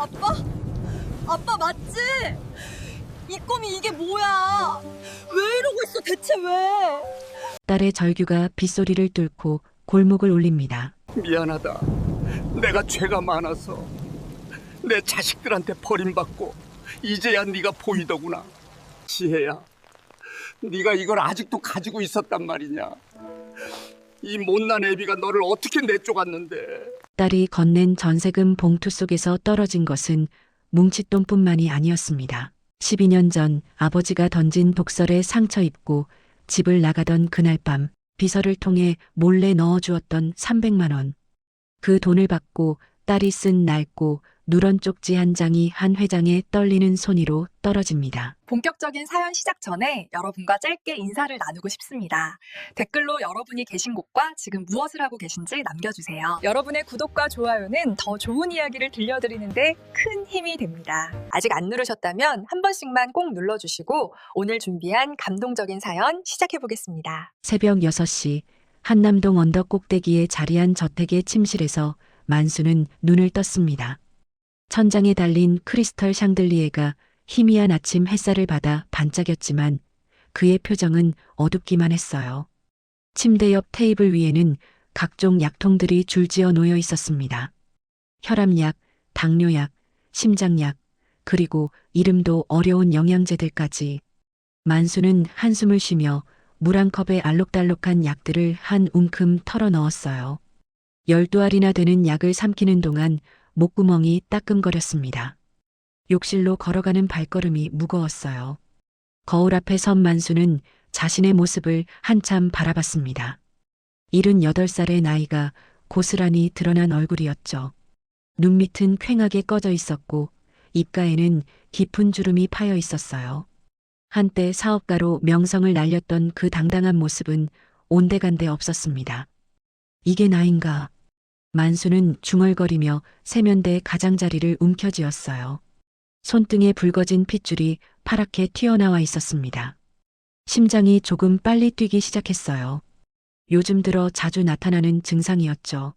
아빠? 아빠 맞지? 이 꼼이 이게 뭐야? 왜 이러고 있어 대체 왜? 딸의 절규가 빗소리를 뚫고 골목을 울립니다. 미안하다. 내가 죄가 많아서 내 자식들한테 버림받고 이제야 네가 보이더구나. 지혜야, 네가 이걸 아직도 가지고 있었단 말이냐. 이 못난 애비가 너를 어떻게 내쫓았는데. 딸이 건넨 전세금 봉투 속에서 떨어진 것은 뭉칫돈뿐만이 아니었습니다. 12년 전 아버지가 던진 독설에 상처 입고 집을 나가던 그날 밤 비서를 통해 몰래 넣어주었던 300만 원. 그 돈을 받고 딸이 쓴 낡고 누런 쪽지 한 장이 한 회장의 떨리는 손위로 떨어집니다. 본격적인 사연 시작 전에 여러분과 짧게 인사를 나누고 싶습니다. 댓글로 여러분이 계신 곳과 지금 무엇을 하고 계신지 남겨주세요. 여러분의 구독과 좋아요는 더 좋은 이야기를 들려드리는데 큰 힘이 됩니다. 아직 안 누르셨다면 한 번씩만 꼭 눌러주시고 오늘 준비한 감동적인 사연 시작해보겠습니다. 새벽 6시 한남동 언덕 꼭대기에 자리한 저택의 침실에서 만수는 눈을 떴습니다. 천장에 달린 크리스털 샹들리에가 희미한 아침 햇살을 받아 반짝였지만 그의 표정은 어둡기만 했어요. 침대 옆 테이블 위에는 각종 약통들이 줄지어 놓여 있었습니다. 혈압약, 당뇨약, 심장약, 그리고 이름도 어려운 영양제들까지. 만수는 한숨을 쉬며 물 한 컵에 알록달록한 약들을 한 움큼 털어 넣었어요. 12알이나 되는 약을 삼키는 동안 목구멍이 따끔거렸습니다. 욕실로 걸어가는 발걸음이 무거웠어요. 거울 앞에 선 만수는 자신의 모습을 한참 바라봤습니다. 78살의 나이가 고스란히 드러난 얼굴이었죠. 눈밑은 퀭하게 꺼져 있었고 입가에는 깊은 주름이 파여 있었어요. 한때 사업가로 명성을 날렸던 그 당당한 모습은 온데간데 없었습니다. 이게 나인가? 만수는 중얼거리며 세면대 가장자리를 움켜쥐었어요. 손등에 붉어진 핏줄이 파랗게 튀어나와 있었습니다. 심장이 조금 빨리 뛰기 시작했어요. 요즘 들어 자주 나타나는 증상이었죠.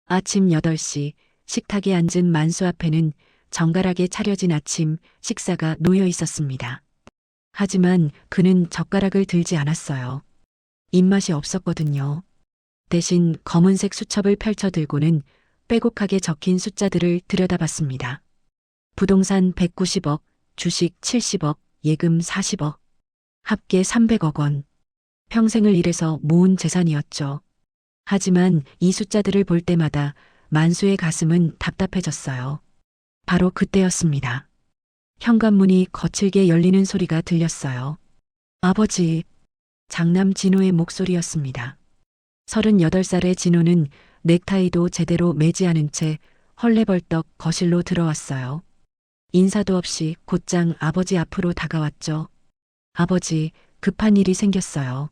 아침 8시 식탁에 앉은 만수 앞에는 정갈하게 차려진 아침 식사가 놓여 있었습니다. 하지만 그는 젓가락을 들지 않았어요. 입맛이 없었거든요. 대신 검은색 수첩을 펼쳐 들고는 빼곡하게 적힌 숫자들을 들여다봤습니다. 부동산 190억, 주식 70억, 예금 40억, 합계 300억 원. 평생을 일해서 모은 재산이었죠. 하지만 이 숫자들을 볼 때마다 만수의 가슴은 답답해졌어요. 바로 그때였습니다. 현관문이 거칠게 열리는 소리가 들렸어요. 아버지, 장남 진호의 목소리였습니다. 38살의 진호는 넥타이도 제대로 매지 않은 채 헐레벌떡 거실로 들어왔어요. 인사도 없이 곧장 아버지 앞으로 다가왔죠. 아버지, 급한 일이 생겼어요.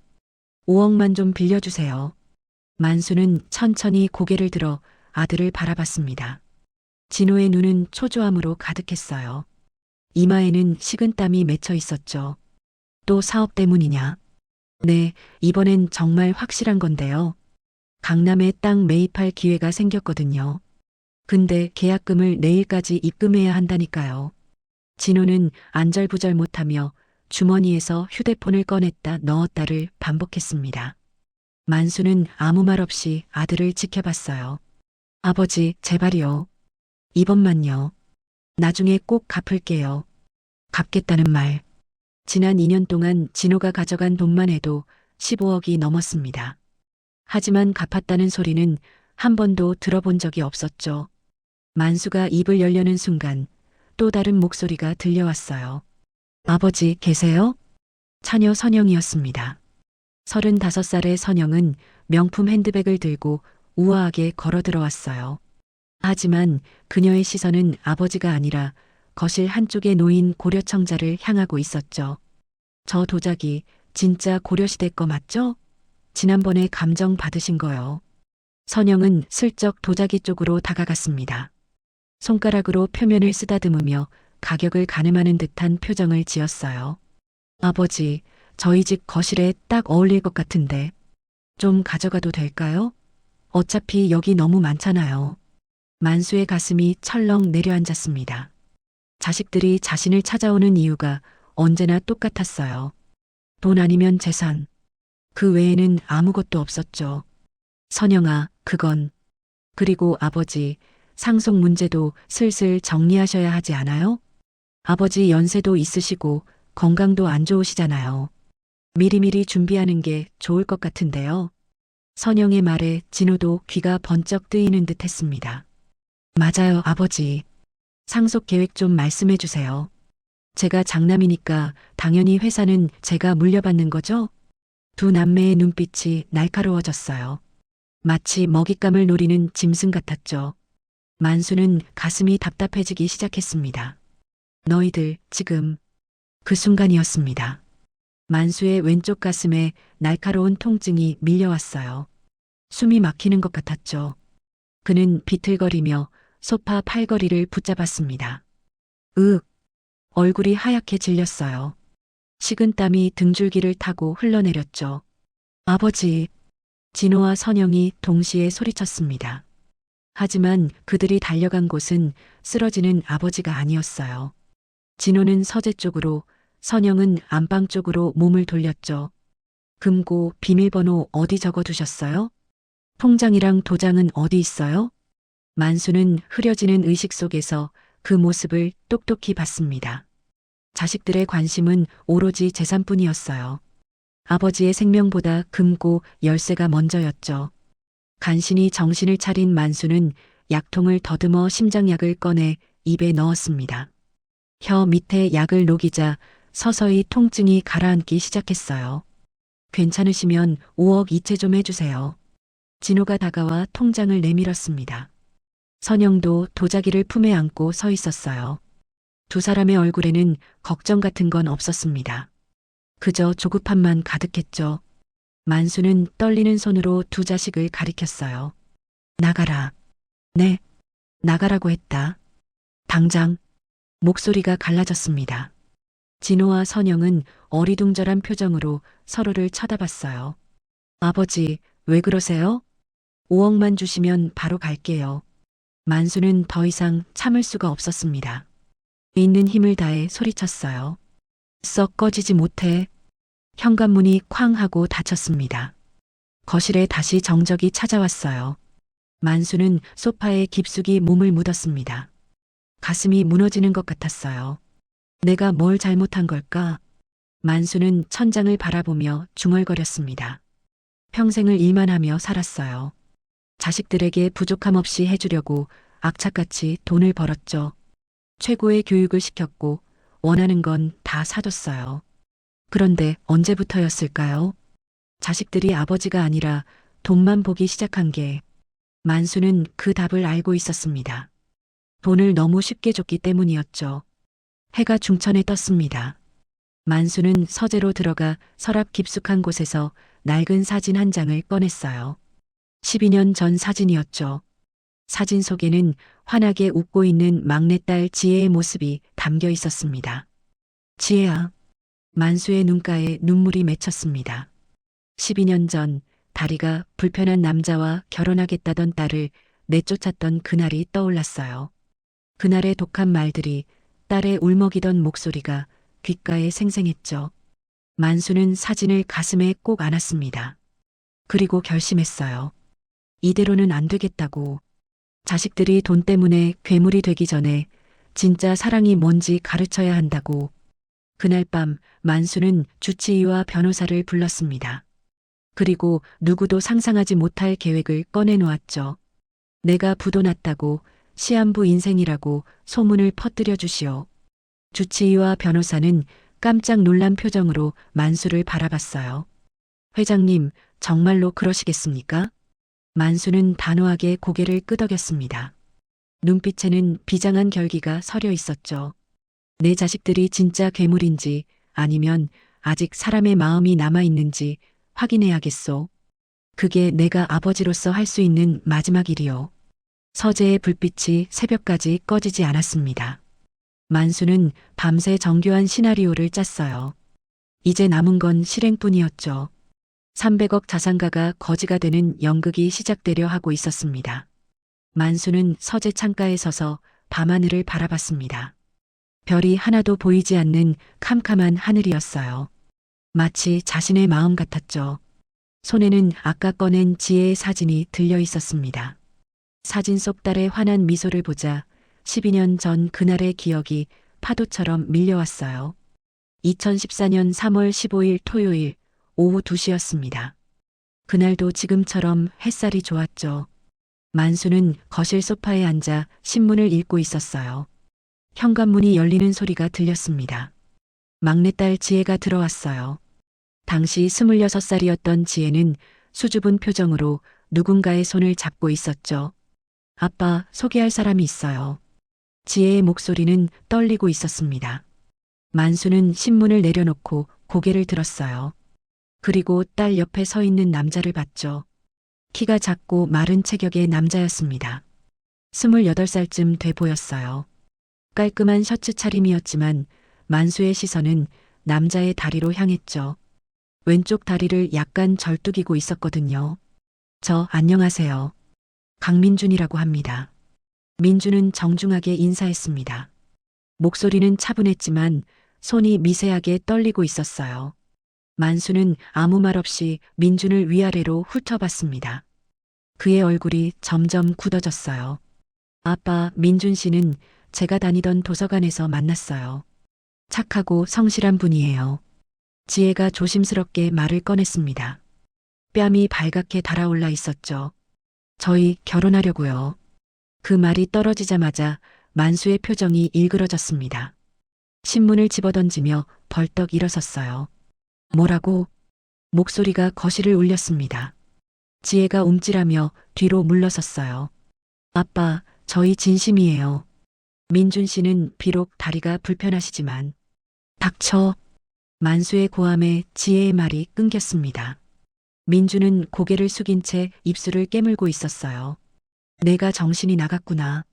5억만 좀 빌려주세요. 만수는 천천히 고개를 들어 아들을 바라봤습니다. 진호의 눈은 초조함으로 가득했어요. 이마에는 식은땀이 맺혀 있었죠. 또 사업 때문이냐? 네, 이번엔 정말 확실한 건데요. 강남에 땅 매입할 기회가 생겼거든요. 근데 계약금을 내일까지 입금해야 한다니까요. 진호는 안절부절 못하며 주머니에서 휴대폰을 꺼냈다 넣었다를 반복했습니다. 만수는 아무 말 없이 아들을 지켜봤어요. 아버지, 제발요. 이번만요. 나중에 꼭 갚을게요. 갚겠다는 말. 지난 2년 동안 진호가 가져간 돈만 해도 15억이 넘었습니다. 하지만 갚았다는 소리는 한 번도 들어본 적이 없었죠. 만수가 입을 열려는 순간 또 다른 목소리가 들려왔어요. 아버지 계세요? 처녀 선영이었습니다. 35살의 선영은 명품 핸드백을 들고 우아하게 걸어 들어왔어요. 하지만 그녀의 시선은 아버지가 아니라 거실 한쪽에 놓인 고려청자를 향하고 있었죠. 저 도자기 진짜 고려시대 거 맞죠? 지난번에 감정 받으신 거요. 선영은 슬쩍 도자기 쪽으로 다가갔습니다. 손가락으로 표면을 쓰다듬으며 가격을 가늠하는 듯한 표정을 지었어요. 아버지, 저희 집 거실에 딱 어울릴 것 같은데 좀 가져가도 될까요? 어차피 여기 너무 많잖아요. 만수의 가슴이 철렁 내려앉았습니다. 자식들이 자신을 찾아오는 이유가 언제나 똑같았어요. 돈 아니면 재산. 그 외에는 아무것도 없었죠. 선영아, 그건. 그리고 아버지, 상속 문제도 슬슬 정리하셔야 하지 않아요? 아버지 연세도 있으시고 건강도 안 좋으시잖아요. 미리미리 준비하는 게 좋을 것 같은데요. 선영의 말에 진호도 귀가 번쩍 뜨이는 듯 했습니다. 맞아요, 아버지. 상속 계획 좀 말씀해 주세요. 제가 장남이니까 당연히 회사는 제가 물려받는 거죠? 두 남매의 눈빛이 날카로워졌어요. 마치 먹잇감을 노리는 짐승 같았죠. 만수는 가슴이 답답해지기 시작했습니다. 너희들 지금. 그 순간이었습니다. 만수의 왼쪽 가슴에 날카로운 통증이 밀려왔어요. 숨이 막히는 것 같았죠. 그는 비틀거리며 소파 팔걸이를 붙잡았습니다. 얼굴이 하얗게 질렸어요. 식은땀이 등줄기를 타고 흘러내렸죠. 아버지. 진호와 선영이 동시에 소리쳤습니다. 하지만 그들이 달려간 곳은 쓰러지는 아버지가 아니었어요. 진호는 서재 쪽으로, 선영은 안방 쪽으로 몸을 돌렸죠. 금고 비밀번호 어디 적어두셨어요? 통장이랑 도장은 어디 있어요? 만수는 흐려지는 의식 속에서 그 모습을 똑똑히 봤습니다. 자식들의 관심은 오로지 재산뿐이었어요. 아버지의 생명보다 금고 열쇠가 먼저였죠. 간신히 정신을 차린 만수는 약통을 더듬어 심장약을 꺼내 입에 넣었습니다. 혀 밑에 약을 녹이자 서서히 통증이 가라앉기 시작했어요. 괜찮으시면 5억 이체 좀 해주세요. 진호가 다가와 통장을 내밀었습니다. 선영도 도자기를 품에 안고 서 있었어요. 두 사람의 얼굴에는 걱정 같은 건 없었습니다. 그저 조급함만 가득했죠. 만수는 떨리는 손으로 두 자식을 가리켰어요. 나가라. 네, 나가라고 했다. 당장. 목소리가 갈라졌습니다. 진호와 선영은 어리둥절한 표정으로 서로를 쳐다봤어요. 아버지, 왜 그러세요? 5억만 주시면 바로 갈게요. 만수는 더 이상 참을 수가 없었습니다. 있는 힘을 다해 소리쳤어요. 썩 꺼지지 못해. 현관문이 쾅 하고 닫혔습니다. 거실에 다시 정적이 찾아왔어요. 만수는 소파에 깊숙이 몸을 묻었습니다. 가슴이 무너지는 것 같았어요. 내가 뭘 잘못한 걸까? 만수는 천장을 바라보며 중얼거렸습니다. 평생을 일만 하며 살았어요. 자식들에게 부족함 없이 해주려고 악착같이 돈을 벌었죠. 최고의 교육을 시켰고 원하는 건 다 사줬어요. 그런데 언제부터였을까요? 자식들이 아버지가 아니라 돈만 보기 시작한 게. 만수는 그 답을 알고 있었습니다. 돈을 너무 쉽게 줬기 때문이었죠. 해가 중천에 떴습니다. 만수는 서재로 들어가 서랍 깊숙한 곳에서 낡은 사진 한 장을 꺼냈어요. 12년 전 사진이었죠. 사진 속에는 환하게 웃고 있는 막내딸 지혜의 모습이 담겨 있었습니다. 지혜야. 만수의 눈가에 눈물이 맺혔습니다. 12년 전 다리가 불편한 남자와 결혼하겠다던 딸을 내쫓았던 그날이 떠올랐어요. 그날의 독한 말들이, 딸의 울먹이던 목소리가 귓가에 생생했죠. 만수는 사진을 가슴에 꼭 안았습니다. 그리고 결심했어요. 이대로는 안 되겠다고. 자식들이 돈 때문에 괴물이 되기 전에 진짜 사랑이 뭔지 가르쳐야 한다고. 그날 밤 만수는 주치의와 변호사를 불렀습니다. 그리고 누구도 상상하지 못할 계획을 꺼내놓았죠. 내가 부도 났다고, 시한부 인생이라고 소문을 퍼뜨려 주시오. 주치의와 변호사는 깜짝 놀란 표정으로 만수를 바라봤어요. 회장님, 정말로 그러시겠습니까? 만수는 단호하게 고개를 끄덕였습니다. 눈빛에는 비장한 결기가 서려 있었죠. 내 자식들이 진짜 괴물인지 아니면 아직 사람의 마음이 남아있는지 확인해야겠소. 그게 내가 아버지로서 할 수 있는 마지막 일이요. 서재의 불빛이 새벽까지 꺼지지 않았습니다. 만수는 밤새 정교한 시나리오를 짰어요. 이제 남은 건 실행뿐이었죠. 300억 자산가가 거지가 되는 연극이 시작되려 하고 있었습니다. 만수는 서재 창가에 서서 밤하늘을 바라봤습니다. 별이 하나도 보이지 않는 캄캄한 하늘이었어요. 마치 자신의 마음 같았죠. 손에는 아까 꺼낸 지혜의 사진이 들려 있었습니다. 사진 속 딸의 환한 미소를 보자 12년 전 그날의 기억이 파도처럼 밀려왔어요. 2014년 3월 15일 토요일 오후 2시였습니다. 그날도 지금처럼 햇살이 좋았죠. 만수는 거실 소파에 앉아 신문을 읽고 있었어요. 현관문이 열리는 소리가 들렸습니다. 막내딸 지혜가 들어왔어요. 당시 26살이었던 지혜는 수줍은 표정으로 누군가의 손을 잡고 있었죠. 아빠, 소개할 사람이 있어요. 지혜의 목소리는 떨리고 있었습니다. 만수는 신문을 내려놓고 고개를 들었어요. 그리고 딸 옆에 서 있는 남자를 봤죠. 키가 작고 마른 체격의 남자였습니다. 28살쯤 돼 보였어요. 깔끔한 셔츠 차림이었지만 만수의 시선은 남자의 다리로 향했죠. 왼쪽 다리를 약간 절뚝이고 있었거든요. 저 안녕하세요. 강민준이라고 합니다. 민준은 정중하게 인사했습니다. 목소리는 차분했지만 손이 미세하게 떨리고 있었어요. 만수는 아무 말 없이 민준을 위아래로 훑어봤습니다. 그의 얼굴이 점점 굳어졌어요. 아빠, 민준 씨는 제가 다니던 도서관에서 만났어요. 착하고 성실한 분이에요. 지혜가 조심스럽게 말을 꺼냈습니다. 뺨이 발갛게 달아올라 있었죠. 저희 결혼하려고요. 그 말이 떨어지자마자 만수의 표정이 일그러졌습니다. 신문을 집어던지며 벌떡 일어섰어요. 뭐라고? 목소리가 거실을 울렸습니다. 지혜가 움찔하며 뒤로 물러섰어요. 아빠, 저희 진심이에요. 민준 씨는 비록 다리가 불편하시지만. 닥쳐. 만수의 고함에 지혜의 말이 끊겼습니다. 민준은 고개를 숙인 채 입술을 깨물고 있었어요. 내가 정신이 나갔구나.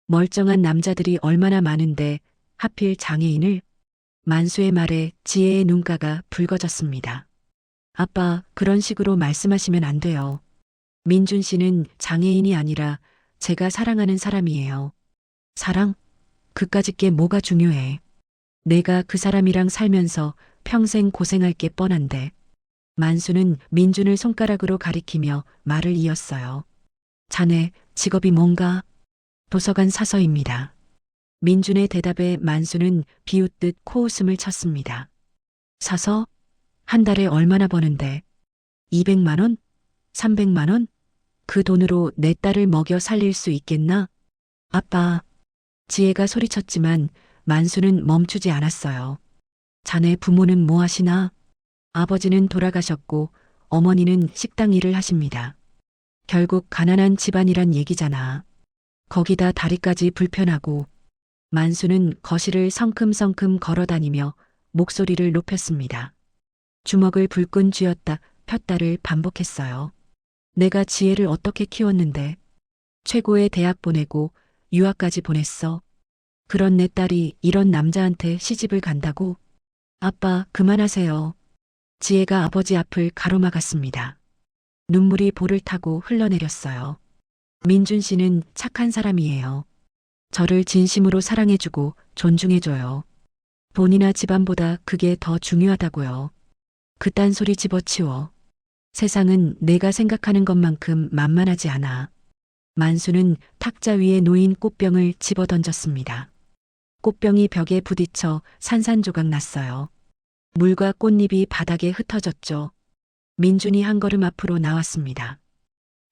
멀쩡한 남자들이 얼마나 많은데 하필 장애인을? 만수의 말에 지혜의 눈가가 붉어졌습니다. 아빠, 그런 식으로 말씀하시면 안 돼요. 민준 씨는 장애인이 아니라 제가 사랑하는 사람이에요. 사랑? 그까짓 게 뭐가 중요해. 내가 그 사람이랑 살면서 평생 고생할 게 뻔한데. 만수는 민준을 손가락으로 가리키며 말을 이었어요. 자네 직업이 뭔가? 도서관 사서입니다. 민준의 대답에 만수는 비웃듯 코웃음을 쳤습니다. 사서? 한 달에 얼마나 버는데? 200만 원? 300만 원? 그 돈으로 내 딸을 먹여 살릴 수 있겠나? 아빠. 지혜가 소리쳤지만 만수는 멈추지 않았어요. 자네 부모는 뭐 하시나? 아버지는 돌아가셨고 어머니는 식당 일을 하십니다. 결국 가난한 집안이란 얘기잖아. 거기다 다리까지 불편하고. 만수는 거실을 성큼성큼 걸어다니며 목소리를 높였습니다. 주먹을 불끈 쥐었다 폈다를 반복했어요. 내가 지혜를 어떻게 키웠는데. 최고의 대학 보내고 유학까지 보냈어. 그런 내 딸이 이런 남자한테 시집을 간다고? 아빠, 그만하세요. 지혜가 아버지 앞을 가로막았습니다. 눈물이 볼을 타고 흘러내렸어요. 민준 씨는 착한 사람이에요. 저를 진심으로 사랑해주고 존중해줘요. 돈이나 집안보다 그게 더 중요하다고요. 그딴 소리 집어치워. 세상은 내가 생각하는 것만큼 만만하지 않아. 만수는 탁자 위에 놓인 꽃병을 집어던졌습니다. 꽃병이 벽에 부딪혀 산산조각 났어요. 물과 꽃잎이 바닥에 흩어졌죠. 민준이 한 걸음 앞으로 나왔습니다.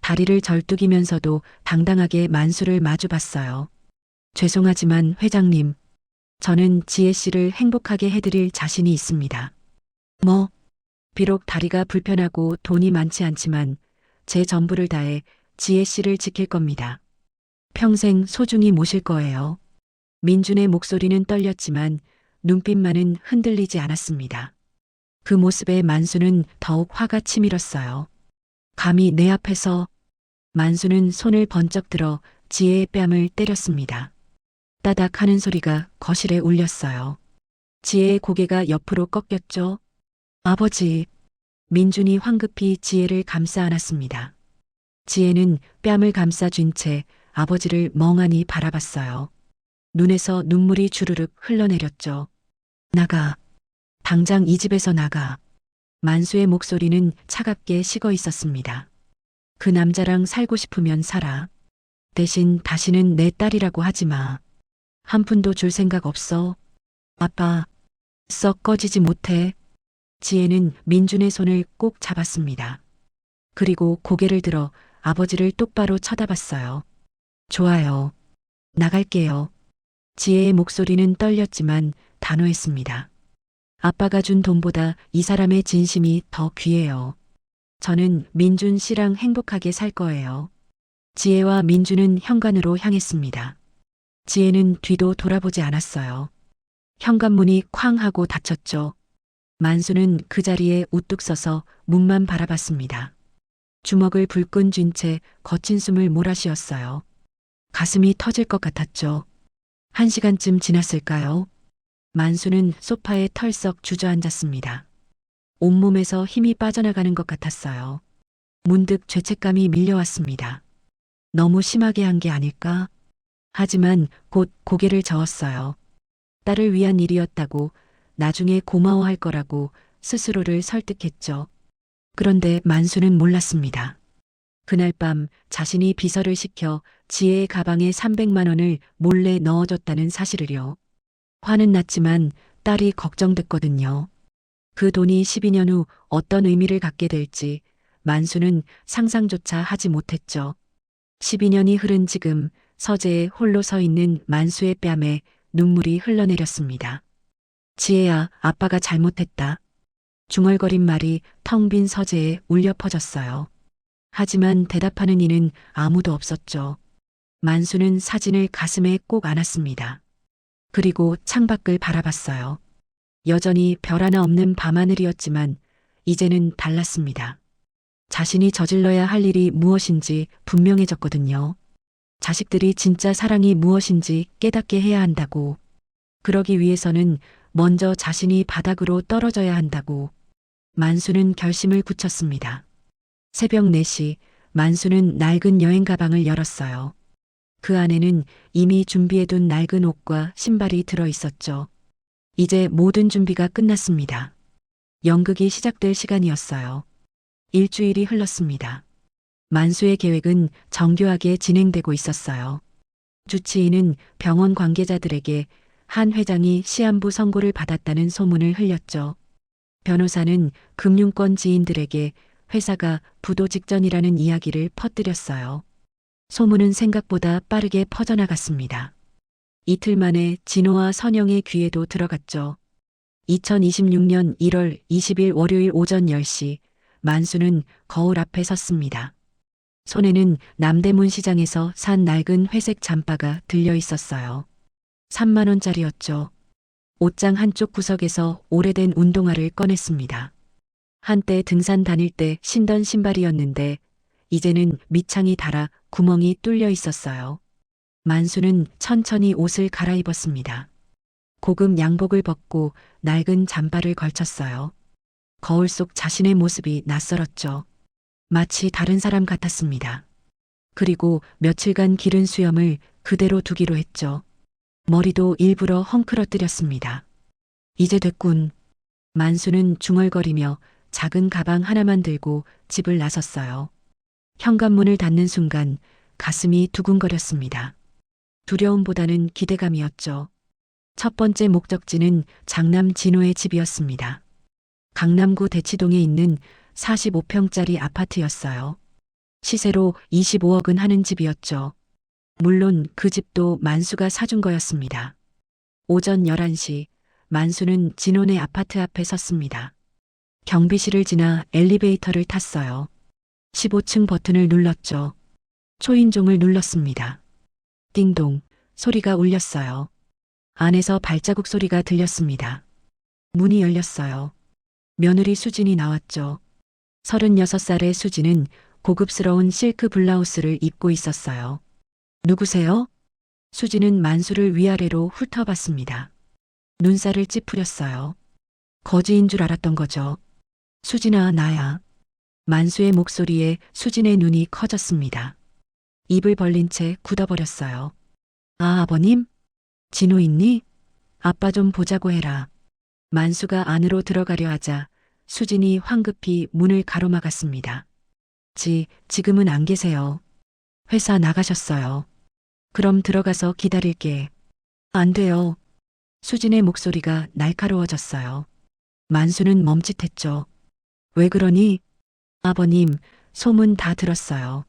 다리를 절뚝이면서도 당당하게 만수를 마주봤어요. 죄송하지만 회장님, 저는 지혜 씨를 행복하게 해드릴 자신이 있습니다. 뭐? 비록 다리가 불편하고 돈이 많지 않지만 제 전부를 다해 지혜 씨를 지킬 겁니다. 평생 소중히 모실 거예요. 민준의 목소리는 떨렸지만 눈빛만은 흔들리지 않았습니다. 그 모습에 만수는 더욱 화가 치밀었어요. 감히 내 앞에서. 만수는 손을 번쩍 들어 지혜의 뺨을 때렸습니다. 따닥 하는 소리가 거실에 울렸어요. 지혜의 고개가 옆으로 꺾였죠. 아버지. 민준이 황급히 지혜를 감싸 안았습니다. 지혜는 뺨을 감싸 쥔 채 아버지를 멍하니 바라봤어요. 눈에서 눈물이 주르륵 흘러내렸죠. 나가. 당장 이 집에서 나가. 만수의 목소리는 차갑게 식어 있었습니다. 그 남자랑 살고 싶으면 살아. 대신 다시는 내 딸이라고 하지 마. 한 푼도 줄 생각 없어. 아빠, 썩 꺼지지 못해. 지혜는 민준의 손을 꼭 잡았습니다. 그리고 고개를 들어 아버지를 똑바로 쳐다봤어요. 좋아요. 나갈게요. 지혜의 목소리는 떨렸지만 단호했습니다. 아빠가 준 돈보다 이 사람의 진심이 더 귀해요. 저는 민준 씨랑 행복하게 살 거예요. 지혜와 민준은 현관으로 향했습니다. 지혜는 뒤도 돌아보지 않았어요. 현관문이 쾅 하고 닫혔죠. 만수는 그 자리에 우뚝 서서 문만 바라봤습니다. 주먹을 불끈 쥔 채 거친 숨을 몰아쉬었어요. 가슴이 터질 것 같았죠. 1시간쯤 지났을까요? 만수는 소파에 털썩 주저앉았습니다. 온몸에서 힘이 빠져나가는 것 같았어요. 문득 죄책감이 밀려왔습니다. 너무 심하게 한 게 아닐까? 하지만 곧 고개를 저었어요. 딸을 위한 일이었다고, 나중에 고마워할 거라고 스스로를 설득했죠. 그런데 만수는 몰랐습니다. 그날 밤 자신이 비서를 시켜 지혜의 가방에 300만 원을 몰래 넣어줬다는 사실을요. 화는 났지만 딸이 걱정됐거든요. 그 돈이 12년 후 어떤 의미를 갖게 될지 만수는 상상조차 하지 못했죠. 12년이 흐른 지금 서재에 홀로 서 있는 만수의 뺨에 눈물이 흘러내렸습니다. 지혜야, 아빠가 잘못했다. 중얼거린 말이 텅 빈 서재에 울려 퍼졌어요. 하지만 대답하는 이는 아무도 없었죠. 만수는 사진을 가슴에 꼭 안았습니다. 그리고 창밖을 바라봤어요. 여전히 별 하나 없는 밤하늘이었지만 이제는 달랐습니다. 자신이 저질러야 할 일이 무엇인지 분명해졌거든요. 자식들이 진짜 사랑이 무엇인지 깨닫게 해야 한다고. 그러기 위해서는 먼저 자신이 바닥으로 떨어져야 한다고. 만수는 결심을 굳혔습니다. 새벽 4시 만수는 낡은 여행 가방을 열었어요. 그 안에는 이미 준비해둔 낡은 옷과 신발이 들어 있었죠. 이제 모든 준비가 끝났습니다. 연극이 시작될 시간이었어요. 일주일이 흘렀습니다. 만수의 계획은 정교하게 진행되고 있었어요. 주치의는 병원 관계자들에게 한 회장이 시한부 선고를 받았다는 소문을 흘렸죠. 변호사는 금융권 지인들에게 회사가 부도 직전이라는 이야기를 퍼뜨렸어요. 소문은 생각보다 빠르게 퍼져나갔습니다. 이틀 만에 진호와 선영의 귀에도 들어갔죠. 2026년 1월 20일 월요일 오전 10시 만수는 거울 앞에 섰습니다. 손에는 남대문 시장에서 산 낡은 회색 잠바가 들려 있었어요. 3만 원짜리였죠. 옷장 한쪽 구석에서 오래된 운동화를 꺼냈습니다. 한때 등산 다닐 때 신던 신발이었는데 이제는 밑창이 닳아 구멍이 뚫려 있었어요. 만수는 천천히 옷을 갈아입었습니다. 고급 양복을 벗고 낡은 잠바를 걸쳤어요. 거울 속 자신의 모습이 낯설었죠. 마치 다른 사람 같았습니다. 그리고 며칠간 기른 수염을 그대로 두기로 했죠. 머리도 일부러 헝클어뜨렸습니다. 이제 됐군. 만수는 중얼거리며 작은 가방 하나만 들고 집을 나섰어요. 현관문을 닫는 순간 가슴이 두근거렸습니다. 두려움보다는 기대감이었죠. 첫 번째 목적지는 장남 진호의 집이었습니다. 강남구 대치동에 있는 45평짜리 아파트였어요. 시세로 25억은 하는 집이었죠. 물론 그 집도 만수가 사준 거였습니다. 오전 11시 만수는 진호네 아파트 앞에 섰습니다. 경비실을 지나 엘리베이터를 탔어요. 15층 버튼을 눌렀죠. 초인종을 눌렀습니다. 띵동 소리가 울렸어요. 안에서 발자국 소리가 들렸습니다. 문이 열렸어요. 며느리 수진이 나왔죠. 36살의 수진은 고급스러운 실크 블라우스를 입고 있었어요. 누구세요? 수진은 만수를 위아래로 훑어봤습니다. 눈살을 찌푸렸어요. 거지인 줄 알았던 거죠. 수진아, 나야. 만수의 목소리에 수진의 눈이 커졌습니다. 입을 벌린 채 굳어버렸어요. 아, 아버님? 진호 있니? 아빠 좀 보자고 해라. 만수가 안으로 들어가려 하자 수진이 황급히 문을 가로막았습니다. 지금은 안 계세요. 회사 나가셨어요. 그럼 들어가서 기다릴게. 안 돼요. 수진의 목소리가 날카로워졌어요. 만수는 멈칫했죠. 왜 그러니? 아버님, 소문 다 들었어요.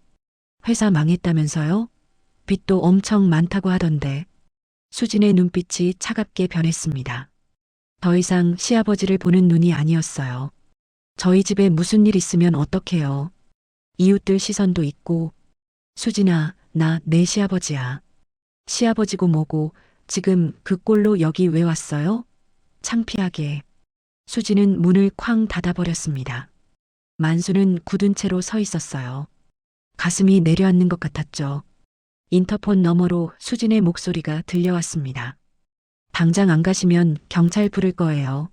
회사 망했다면서요? 빚도 엄청 많다고 하던데. 수진의 눈빛이 차갑게 변했습니다. 더 이상 시아버지를 보는 눈이 아니었어요. 저희 집에 무슨 일 있으면 어떡해요? 이웃들 시선도 있고. 수진아, 나 내 시아버지야. 시아버지고 뭐고 지금 그 꼴로 여기 왜 왔어요? 창피하게. 수진은 문을 쾅 닫아버렸습니다. 만수는 굳은 채로 서 있었어요. 가슴이 내려앉는 것 같았죠. 인터폰 너머로 수진의 목소리가 들려왔습니다. 당장 안 가시면 경찰 부를 거예요.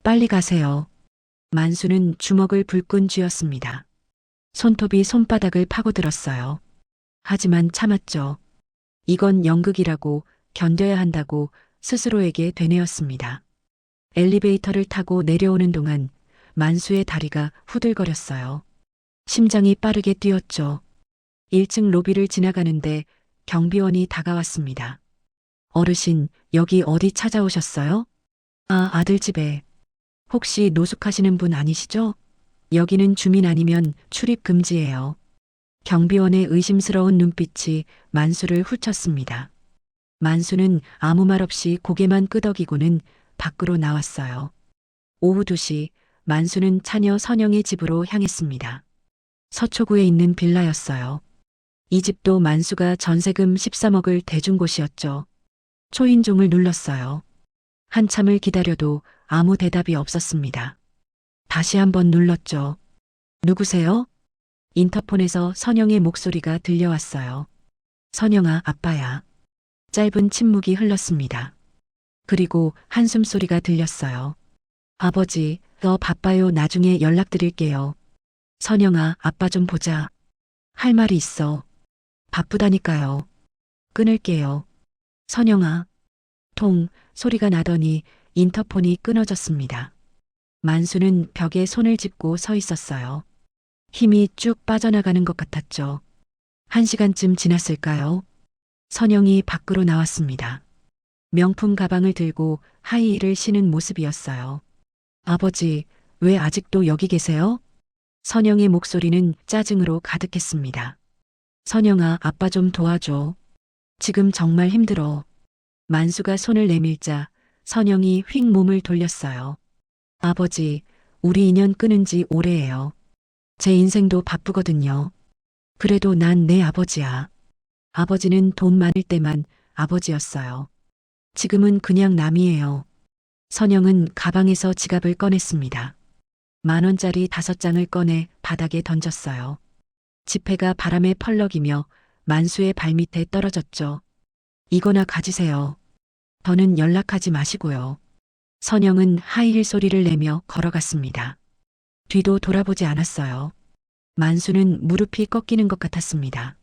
빨리 가세요. 만수는 주먹을 불끈 쥐었습니다. 손톱이 손바닥을 파고들었어요. 하지만 참았죠. 이건 연극이라고 견뎌야 한다고 스스로에게 되뇌었습니다. 엘리베이터를 타고 내려오는 동안 만수의 다리가 후들거렸어요. 심장이 빠르게 뛰었죠. 1층 로비를 지나가는데 경비원이 다가왔습니다. 어르신, 여기 어디 찾아오셨어요? 아, 아들 집에. 혹시 노숙하시는 분 아니시죠? 여기는 주민 아니면 출입 금지예요. 경비원의 의심스러운 눈빛이 만수를 훑쳤습니다. 만수는 아무 말 없이 고개만 끄덕이고는 밖으로 나왔어요. 오후 2시 만수는 차녀 선영의 집으로 향했습니다. 서초구에 있는 빌라였어요. 이 집도 만수가 전세금 13억을 대준 곳이었죠. 초인종을 눌렀어요. 한참을 기다려도 아무 대답이 없었습니다. 다시 한번 눌렀죠. 누구세요? 인터폰에서 선영의 목소리가 들려왔어요. 선영아, 아빠야. 짧은 침묵이 흘렀습니다. 그리고 한숨 소리가 들렸어요. 아버지, 너 바빠요. 나중에 연락드릴게요. 선영아, 아빠 좀 보자. 할 말이 있어. 바쁘다니까요. 끊을게요. 선영아. 통 소리가 나더니 인터폰이 끊어졌습니다. 만수는 벽에 손을 짚고 서 있었어요. 힘이 쭉 빠져나가는 것 같았죠. 1시간쯤 지났을까요? 선영이 밖으로 나왔습니다. 명품 가방을 들고 하이힐을 신은 모습이었어요. 아버지, 왜 아직도 여기 계세요? 선영의 목소리는 짜증으로 가득했습니다. 선영아, 아빠 좀 도와줘. 지금 정말 힘들어. 만수가 손을 내밀자 선영이 휙 몸을 돌렸어요. 아버지, 우리 인연 끊은 지 오래예요. 제 인생도 바쁘거든요. 그래도 난 내 아버지야. 아버지는 돈 많을 때만 아버지였어요. 지금은 그냥 남이에요. 선영은 가방에서 지갑을 꺼냈습니다. 10,000원짜리 5장을 꺼내 바닥에 던졌어요. 지폐가 바람에 펄럭이며 만수의 발밑에 떨어졌죠. 이거나 가지세요. 더는 연락하지 마시고요. 선영은 하이힐 소리를 내며 걸어갔습니다. 뒤도 돌아보지 않았어요. 만수는 무릎이 꺾이는 것 같았습니다.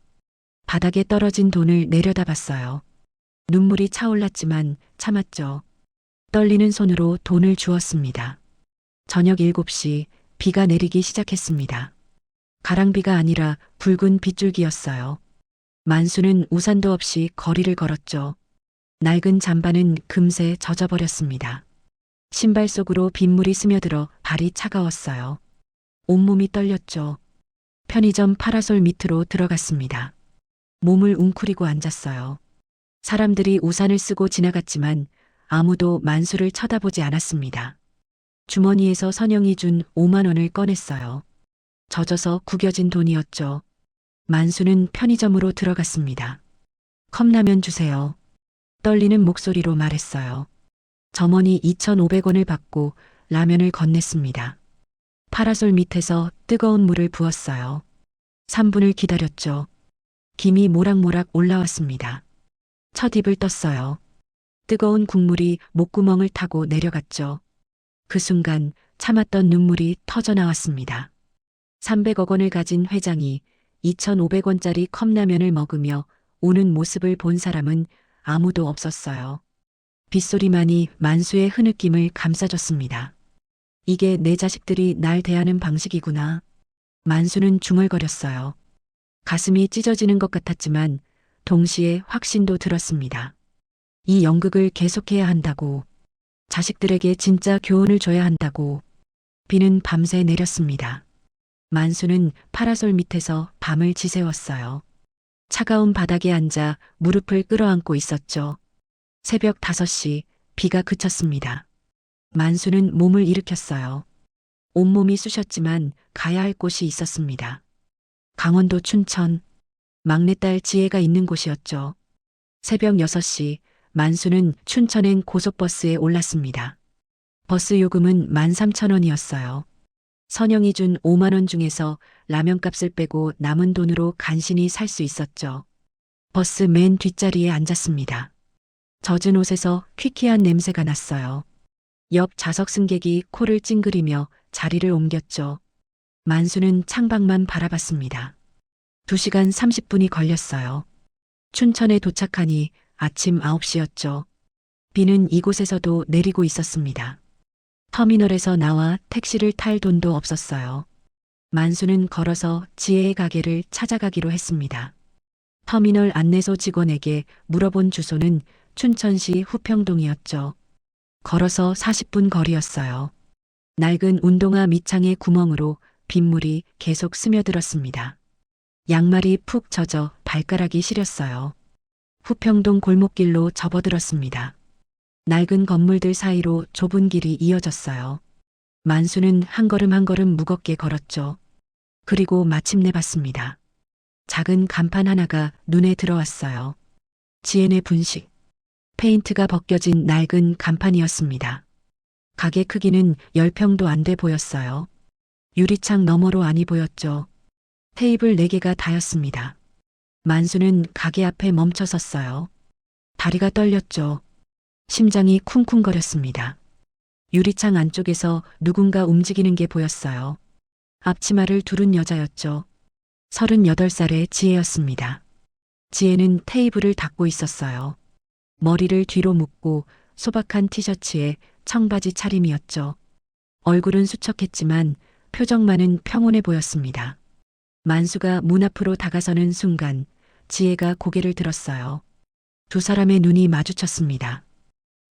바닥에 떨어진 돈을 내려다봤어요. 눈물이 차올랐지만 참았죠. 떨리는 손으로 돈을 주었습니다. 저녁 7시 비가 내리기 시작했습니다. 가랑비가 아니라 붉은 빗줄기였어요. 만수는 우산도 없이 거리를 걸었죠. 낡은 잠바는 금세 젖어버렸습니다. 신발 속으로 빗물이 스며들어 발이 차가웠어요. 온몸이 떨렸죠. 편의점 파라솔 밑으로 들어갔습니다. 몸을 웅크리고 앉았어요. 사람들이 우산을 쓰고 지나갔지만 아무도 만수를 쳐다보지 않았습니다. 주머니에서 선영이 준 5만 원을 꺼냈어요. 젖어서 구겨진 돈이었죠. 만수는 편의점으로 들어갔습니다. 컵라면 주세요. 떨리는 목소리로 말했어요. 점원이 2,500원을 받고 라면을 건넸습니다. 파라솔 밑에서 뜨거운 물을 부었어요. 3분을 기다렸죠. 김이 모락모락 올라왔습니다. 첫 입을 떴어요. 뜨거운 국물이 목구멍을 타고 내려갔죠. 그 순간 참았던 눈물이 터져 나왔습니다. 300억 원을 가진 회장이 2,500원짜리 컵라면을 먹으며 오는 모습을 본 사람은 아무도 없었어요. 빗소리만이 만수의 흐느낌을 감싸줬습니다. 이게 내 자식들이 날 대하는 방식이구나. 만수는 중얼거렸어요. 가슴이 찢어지는 것 같았지만 동시에 확신도 들었습니다. 이 연극을 계속해야 한다고. 자식들에게 진짜 교훈을 줘야 한다고. 비는 밤새 내렸습니다. 만수는 파라솔 밑에서 밤을 지새웠어요. 차가운 바닥에 앉아 무릎을 끌어안고 있었죠. 새벽 5시 비가 그쳤습니다. 만수는 몸을 일으켰어요. 온몸이 쑤셨지만 가야 할 곳이 있었습니다. 강원도 춘천, 막내딸 지혜가 있는 곳이었죠. 새벽 6시 만수는 춘천행 고속버스에 올랐습니다. 버스 요금은 13,000원이었어요. 선영이 준 5만 원 중에서 라면값을 빼고 남은 돈으로 간신히 살 수 있었죠. 버스 맨 뒷자리에 앉았습니다. 젖은 옷에서 퀴퀴한 냄새가 났어요. 옆 좌석 승객이 코를 찡그리며 자리를 옮겼죠. 만수는 창밖만 바라봤습니다. 2시간 30분이 걸렸어요. 춘천에 도착하니 아침 9시였죠. 비는 이곳에서도 내리고 있었습니다. 터미널에서 나와 택시를 탈 돈도 없었어요. 만수는 걸어서 지혜의 가게를 찾아가기로 했습니다. 터미널 안내소 직원에게 물어본 주소는 춘천시 후평동이었죠. 걸어서 40분 거리였어요. 낡은 운동화 밑창의 구멍으로 빗물이 계속 스며들었습니다. 양말이 푹 젖어 발가락이 시렸어요. 후평동 골목길로 접어들었습니다. 낡은 건물들 사이로 좁은 길이 이어졌어요. 만수는 한 걸음 한 걸음 무겁게 걸었죠. 그리고 마침내 봤습니다. 작은 간판 하나가 눈에 들어왔어요. 지혜네 분식. 페인트가 벗겨진 낡은 간판이었습니다. 가게 크기는 10평도 안 돼 보였어요. 유리창 너머로 안이 보였죠. 테이블 4개가 다였습니다. 만수는 가게 앞에 멈춰 섰어요. 다리가 떨렸죠. 심장이 쿵쿵거렸습니다. 유리창 안쪽에서 누군가 움직이는 게 보였어요. 앞치마를 두른 여자였죠. 38살의 지혜였습니다. 지혜는 테이블을 닦고 있었어요. 머리를 뒤로 묶고 소박한 티셔츠에 청바지 차림이었죠. 얼굴은 수척했지만 표정만은 평온해 보였습니다. 만수가 문 앞으로 다가서는 순간 지혜가 고개를 들었어요. 두 사람의 눈이 마주쳤습니다.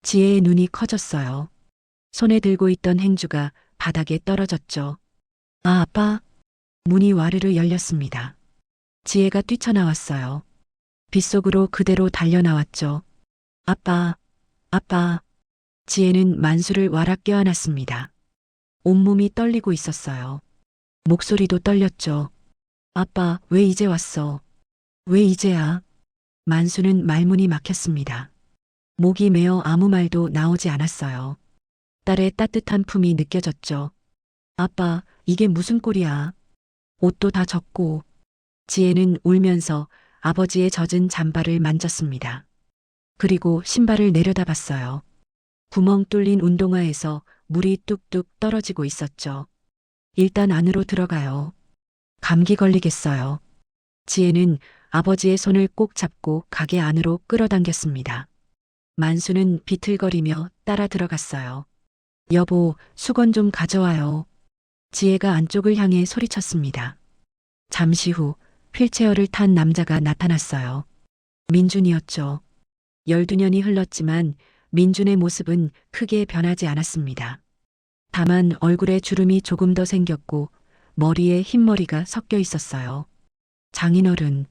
지혜의 눈이 커졌어요. 손에 들고 있던 행주가 바닥에 떨어졌죠. 아, 아빠. 문이 와르르 열렸습니다. 지혜가 뛰쳐나왔어요. 빗속으로 그대로 달려나왔죠. 아빠, 아빠. 지혜는 만수를 와락 껴안았습니다. 온몸이 떨리고 있었어요. 목소리도 떨렸죠. 아빠, 왜 이제 왔어? 왜 이제야? 만수는 말문이 막혔습니다. 목이 메어 아무 말도 나오지 않았어요. 딸의 따뜻한 품이 느껴졌죠. 아빠, 이게 무슨 꼴이야? 옷도 다 젖고. 지혜는 울면서 아버지의 젖은 잠바를 만졌습니다. 그리고 신발을 내려다봤어요. 구멍 뚫린 운동화에서 물이 뚝뚝 떨어지고 있었죠. 일단 안으로 들어가요. 감기 걸리겠어요. 지혜는 아버지의 손을 꼭 잡고 가게 안으로 끌어당겼습니다. 만수는 비틀거리며 따라 들어갔어요. 여보, 수건 좀 가져와요. 지혜가 안쪽을 향해 소리쳤습니다. 잠시 후 휠체어를 탄 남자가 나타났어요. 민준이었죠. 12년이 흘렀지만 민준의 모습은 크게 변하지 않았습니다. 다만 얼굴에 주름이 조금 더 생겼고 머리에 흰머리가 섞여 있었어요. 장인어른.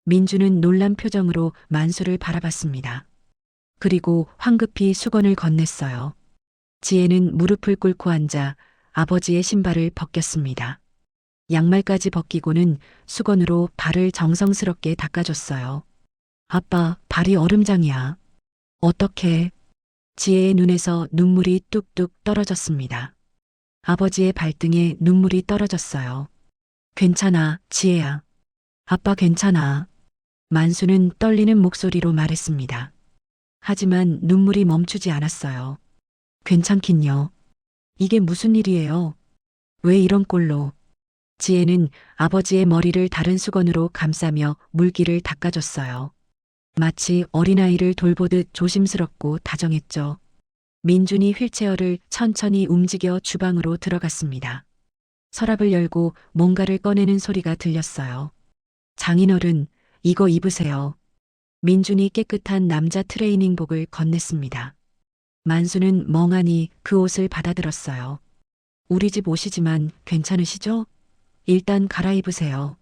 민준은 놀란 표정으로 만수를 바라봤습니다. 그리고 황급히 수건을 건넸어요. 지혜는 무릎을 꿇고 앉아 아버지의 신발을 벗겼습니다. 양말까지 벗기고는 수건으로 발을 정성스럽게 닦아줬어요. 아빠, 발이 얼음장이야. 어떡해. 지혜의 눈에서 눈물이 뚝뚝 떨어졌습니다. 아버지의 발등에 눈물이 떨어졌어요. 괜찮아, 지혜야. 아빠 괜찮아. 만수는 떨리는 목소리로 말했습니다. 하지만 눈물이 멈추지 않았어요. 괜찮긴요. 이게 무슨 일이에요? 왜 이런 꼴로? 지혜는 아버지의 머리를 다른 수건으로 감싸며 물기를 닦아줬어요. 마치 어린아이를 돌보듯 조심스럽고 다정했죠. 민준이 휠체어를 천천히 움직여 주방으로 들어갔습니다. 서랍을 열고 뭔가를 꺼내는 소리가 들렸어요. 장인어른, 이거 입으세요. 민준이 깨끗한 남자 트레이닝복을 건넸습니다. 만수는 멍하니 그 옷을 받아들었어요. 우리 집 옷이지만 괜찮으시죠? 일단 갈아입으세요.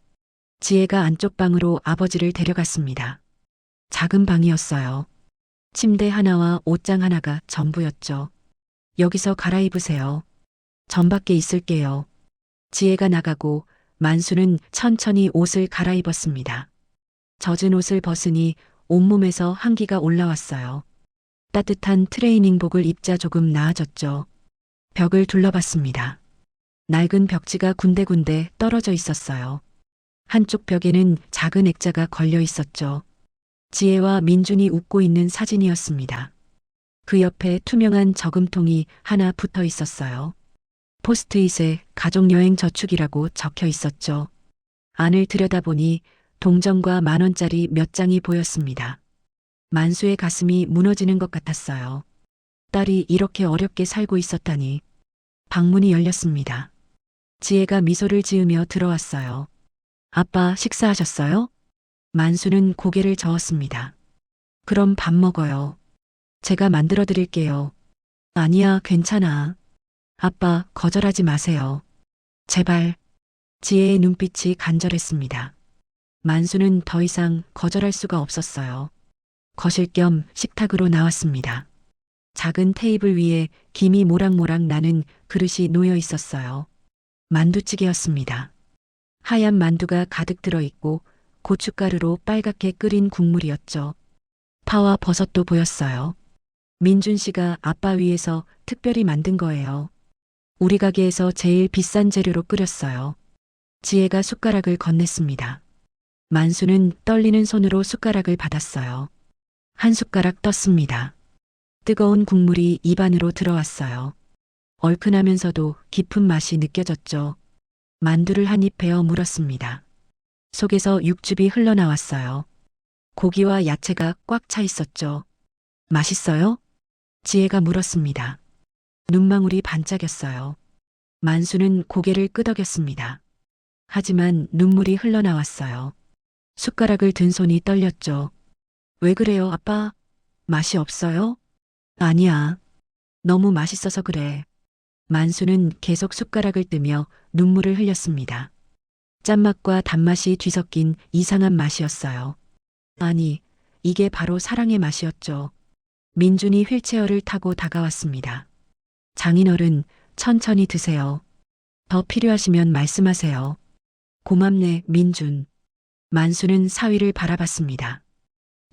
지혜가 안쪽 방으로 아버지를 데려갔습니다. 작은 방이었어요. 침대 하나와 옷장 하나가 전부였죠. 여기서 갈아입으세요. 전 밖에 있을게요. 지혜가 나가고 만수는 천천히 옷을 갈아입었습니다. 젖은 옷을 벗으니 온몸에서 한기가 올라왔어요. 따뜻한 트레이닝복을 입자 조금 나아졌죠. 벽을 둘러봤습니다. 낡은 벽지가 군데군데 떨어져 있었어요. 한쪽 벽에는 작은 액자가 걸려 있었죠. 지혜와 민준이 웃고 있는 사진이었습니다. 그 옆에 투명한 저금통이 하나 붙어 있었어요. 포스트잇에 가족여행 저축이라고 적혀 있었죠. 안을 들여다보니 동전과 10,000원짜리 몇 장이 보였습니다. 만수의 가슴이 무너지는 것 같았어요. 딸이 이렇게 어렵게 살고 있었다니. 방문이 열렸습니다. 지혜가 미소를 지으며 들어왔어요. 아빠 식사하셨어요? 만수는 고개를 저었습니다. 그럼 밥 먹어요. 제가 만들어 드릴게요. 아니야, 괜찮아. 아빠, 거절하지 마세요. 제발. 지혜의 눈빛이 간절했습니다. 만수는 더 이상 거절할 수가 없었어요. 거실 겸 식탁으로 나왔습니다. 작은 테이블 위에 김이 모락모락 나는 그릇이 놓여 있었어요. 만두찌개였습니다. 하얀 만두가 가득 들어있고 고춧가루로 빨갛게 끓인 국물이었죠. 파와 버섯도 보였어요. 민준 씨가 아빠 위해서 특별히 만든 거예요. 우리 가게에서 제일 비싼 재료로 끓였어요. 지혜가 숟가락을 건넸습니다. 만수는 떨리는 손으로 숟가락을 받았어요. 한 숟가락 떴습니다. 뜨거운 국물이 입안으로 들어왔어요. 얼큰하면서도 깊은 맛이 느껴졌죠. 만두를 한 입 베어 물었습니다. 속에서 육즙이 흘러나왔어요. 고기와 야채가 꽉 차 있었죠. 맛있어요? 지혜가 물었습니다. 눈망울이 반짝였어요. 만수는 고개를 끄덕였습니다. 하지만 눈물이 흘러나왔어요. 숟가락을 든 손이 떨렸죠. 왜 그래요, 아빠? 맛이 없어요? 아니야. 너무 맛있어서 그래. 만수는 계속 숟가락을 뜨며 눈물을 흘렸습니다. 짠맛과 단맛이 뒤섞인 이상한 맛이었어요. 아니, 이게 바로 사랑의 맛이었죠. 민준이 휠체어를 타고 다가왔습니다. 장인어른, 천천히 드세요. 더 필요하시면 말씀하세요. 고맙네, 민준. 만수는 사위를 바라봤습니다.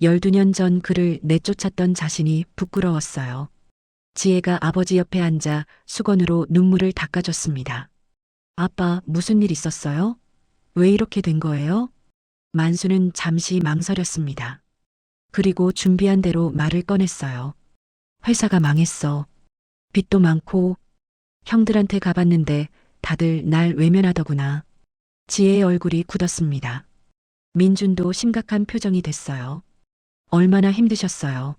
12년 전 그를 내쫓았던 자신이 부끄러웠어요. 지혜가 아버지 옆에 앉아 수건으로 눈물을 닦아줬습니다. 아빠, 무슨 일 있었어요? 왜 이렇게 된 거예요? 만수는 잠시 망설였습니다. 그리고 준비한 대로 말을 꺼냈어요. 회사가 망했어. 빚도 많고 형들한테 가봤는데 다들 날 외면하더구나. 지혜의 얼굴이 굳었습니다. 민준도 심각한 표정이 됐어요. 얼마나 힘드셨어요?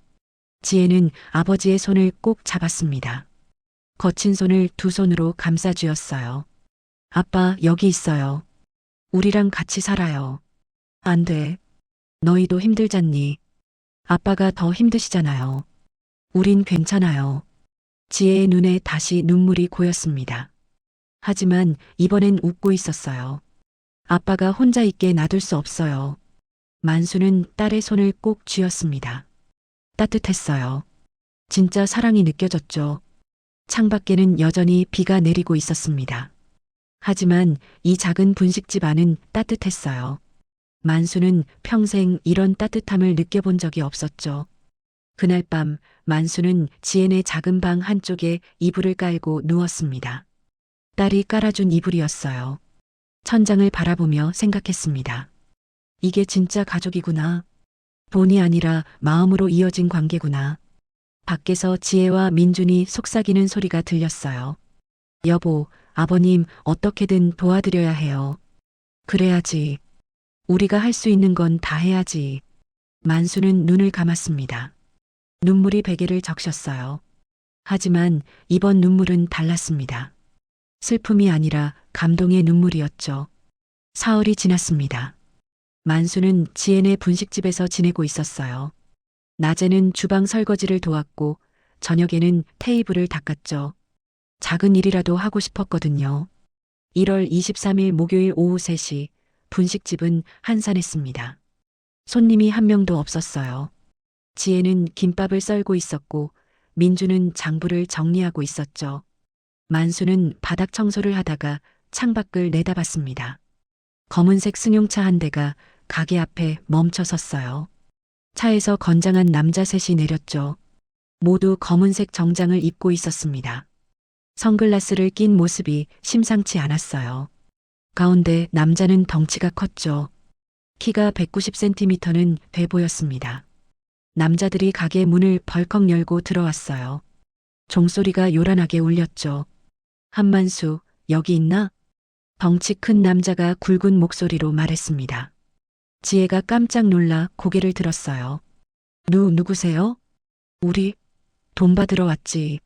지혜는 아버지의 손을 꼭 잡았습니다. 거친 손을 두 손으로 감싸쥐었어요. 아빠, 여기 있어요. 우리랑 같이 살아요. 안 돼. 너희도 힘들잖니. 아빠가 더 힘드시잖아요. 우린 괜찮아요. 지혜의 눈에 다시 눈물이 고였습니다. 하지만 이번엔 웃고 있었어요. 아빠가 혼자 있게 놔둘 수 없어요. 만수는 딸의 손을 꼭 쥐었습니다. 따뜻했어요. 진짜 사랑이 느껴졌죠. 창밖에는 여전히 비가 내리고 있었습니다. 하지만 이 작은 분식집 안은 따뜻했어요. 만수는 평생 이런 따뜻함을 느껴본 적이 없었죠. 그날 밤 만수는 지혜네 작은 방 한쪽에 이불을 깔고 누웠습니다. 딸이 깔아준 이불이었어요. 천장을 바라보며 생각했습니다. 이게 진짜 가족이구나. 돈이 아니라 마음으로 이어진 관계구나. 밖에서 지혜와 민준이 속삭이는 소리가 들렸어요. 여보, 아버님, 어떻게든 도와드려야 해요. 그래야지. 우리가 할 수 있는 건 다 해야지. 만수는 눈을 감았습니다. 눈물이 베개를 적셨어요. 하지만 이번 눈물은 달랐습니다. 슬픔이 아니라 감동의 눈물이었죠. 사흘이 지났습니다. 만수는 지혜네 분식집에서 지내고 있었어요. 낮에는 주방 설거지를 도왔고 저녁에는 테이블을 닦았죠. 작은 일이라도 하고 싶었거든요. 1월 23일 목요일 오후 3시 분식집은 한산했습니다. 손님이 한 명도 없었어요. 지혜는 김밥을 썰고 있었고 민주는 장부를 정리하고 있었죠. 만수는 바닥 청소를 하다가 창밖을 내다봤습니다. 검은색 승용차 한 대가 가게 앞에 멈춰 섰어요. 차에서 건장한 남자 셋이 내렸죠. 모두 검은색 정장을 입고 있었습니다. 선글라스를 낀 모습이 심상치 않았어요. 가운데 남자는 덩치가 컸죠. 키가 190cm는 돼 보였습니다. 남자들이 가게 문을 벌컥 열고 들어왔어요. 종소리가 요란하게 울렸죠. 한만수, 여기 있나? 덩치 큰 남자가 굵은 목소리로 말했습니다. 지혜가 깜짝 놀라 고개를 들었어요. 누구세요? 우리 돈 받으러 왔지.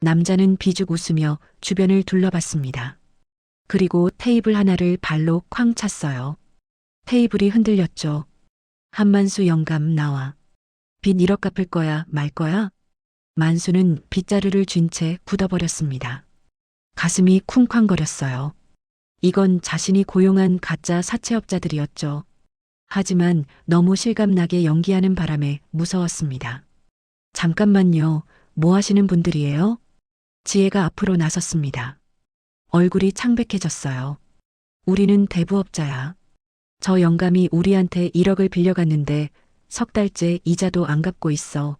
남자는 비죽 웃으며 주변을 둘러봤습니다. 그리고 테이블 하나를 발로 쾅 찼어요. 테이블이 흔들렸죠. 한만수 영감 나와. 빚 1억 갚을 거야 말 거야? 만수는 빗자루를 쥔 채 굳어버렸습니다. 가슴이 쿵쾅거렸어요. 이건 자신이 고용한 가짜 사채업자들이었죠. 하지만 너무 실감나게 연기하는 바람에 무서웠습니다. 잠깐만요. 뭐 하시는 분들이에요? 지혜가 앞으로 나섰습니다. 얼굴이 창백해졌어요. 우리는 대부업자야. 저 영감이 우리한테 1억을 빌려갔는데 석 달째 이자도 안 갚고 있어.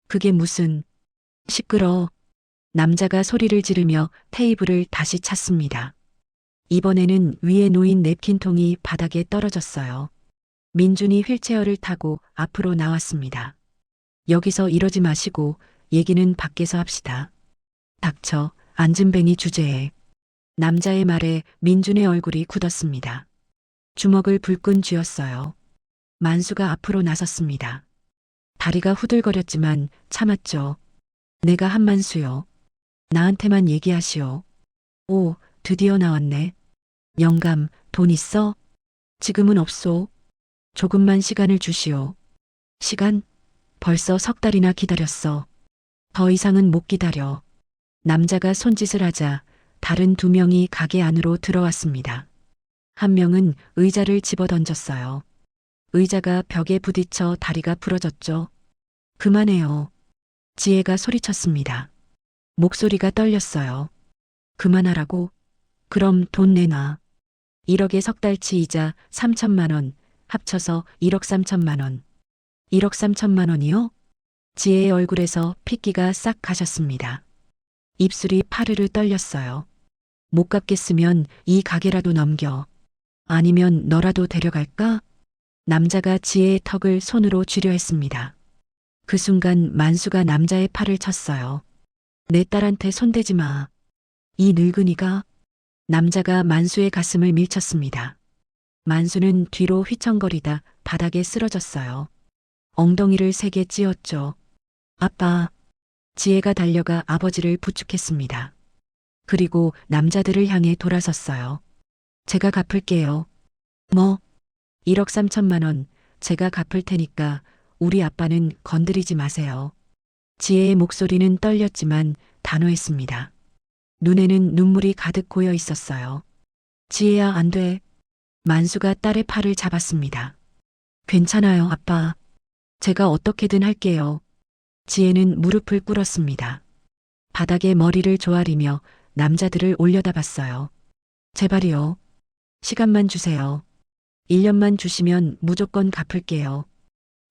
그게 무슨... 시끄러. 남자가 소리를 지르며 테이블을 다시 찼습니다. 이번에는 위에 놓인 냅킨통이 바닥에 떨어졌어요. 민준이 휠체어를 타고 앞으로 나왔습니다. 여기서 이러지 마시고 얘기는 밖에서 합시다. 닥쳐, 안진뱅이 주제에. 남자의 말에 민준의 얼굴이 굳었습니다. 주먹을 불끈 쥐었어요. 만수가 앞으로 나섰습니다. 다리가 후들거렸지만 참았죠. 내가 한만수요. 나한테만 얘기하시오. 오, 드디어 나왔네. 영감, 돈 있어? 지금은 없소. 조금만 시간을 주시오. 시간? 벌써 석 달이나 기다렸어. 더 이상은 못 기다려. 남자가 손짓을 하자 다른 2명이 가게 안으로 들어왔습니다. 한 명은 의자를 집어던졌어요. 의자가 벽에 부딪혀 다리가 부러졌죠. 그만해요. 지혜가 소리쳤습니다. 목소리가 떨렸어요. 그만하라고? 그럼 돈 내놔. 1억에 석 달치 이자 3천만 원, 합쳐서 1억 3천만 원. 1억 3천만 원이요? 지혜의 얼굴에서 핏기가 싹 가셨습니다. 입술이 파르르 떨렸어요. 못 갚겠으면 이 가게라도 넘겨. 아니면 너라도 데려갈까? 남자가 지혜의 턱을 손으로 쥐려 했습니다. 그 순간 만수가 남자의 팔을 쳤어요. 내 딸한테 손대지 마. 이 늙은이가... 남자가 만수의 가슴을 밀쳤습니다. 만수는 뒤로 휘청거리다 바닥에 쓰러졌어요. 엉덩이를 세게 찧었죠. 아빠. 지혜가 달려가 아버지를 부축했습니다. 그리고 남자들을 향해 돌아섰어요. 제가 갚을게요. 뭐? 1억 3천만 원 제가 갚을 테니까 우리 아빠는 건드리지 마세요. 지혜의 목소리는 떨렸지만 단호했습니다. 눈에는 눈물이 가득 고여 있었어요. 지혜야, 안 돼. 만수가 딸의 팔을 잡았습니다. 괜찮아요, 아빠. 제가 어떻게든 할게요. 지혜는 무릎을 꿇었습니다. 바닥에 머리를 조아리며 남자들을 올려다봤어요. 제발이요. 시간만 주세요. 1년만 주시면 무조건 갚을게요.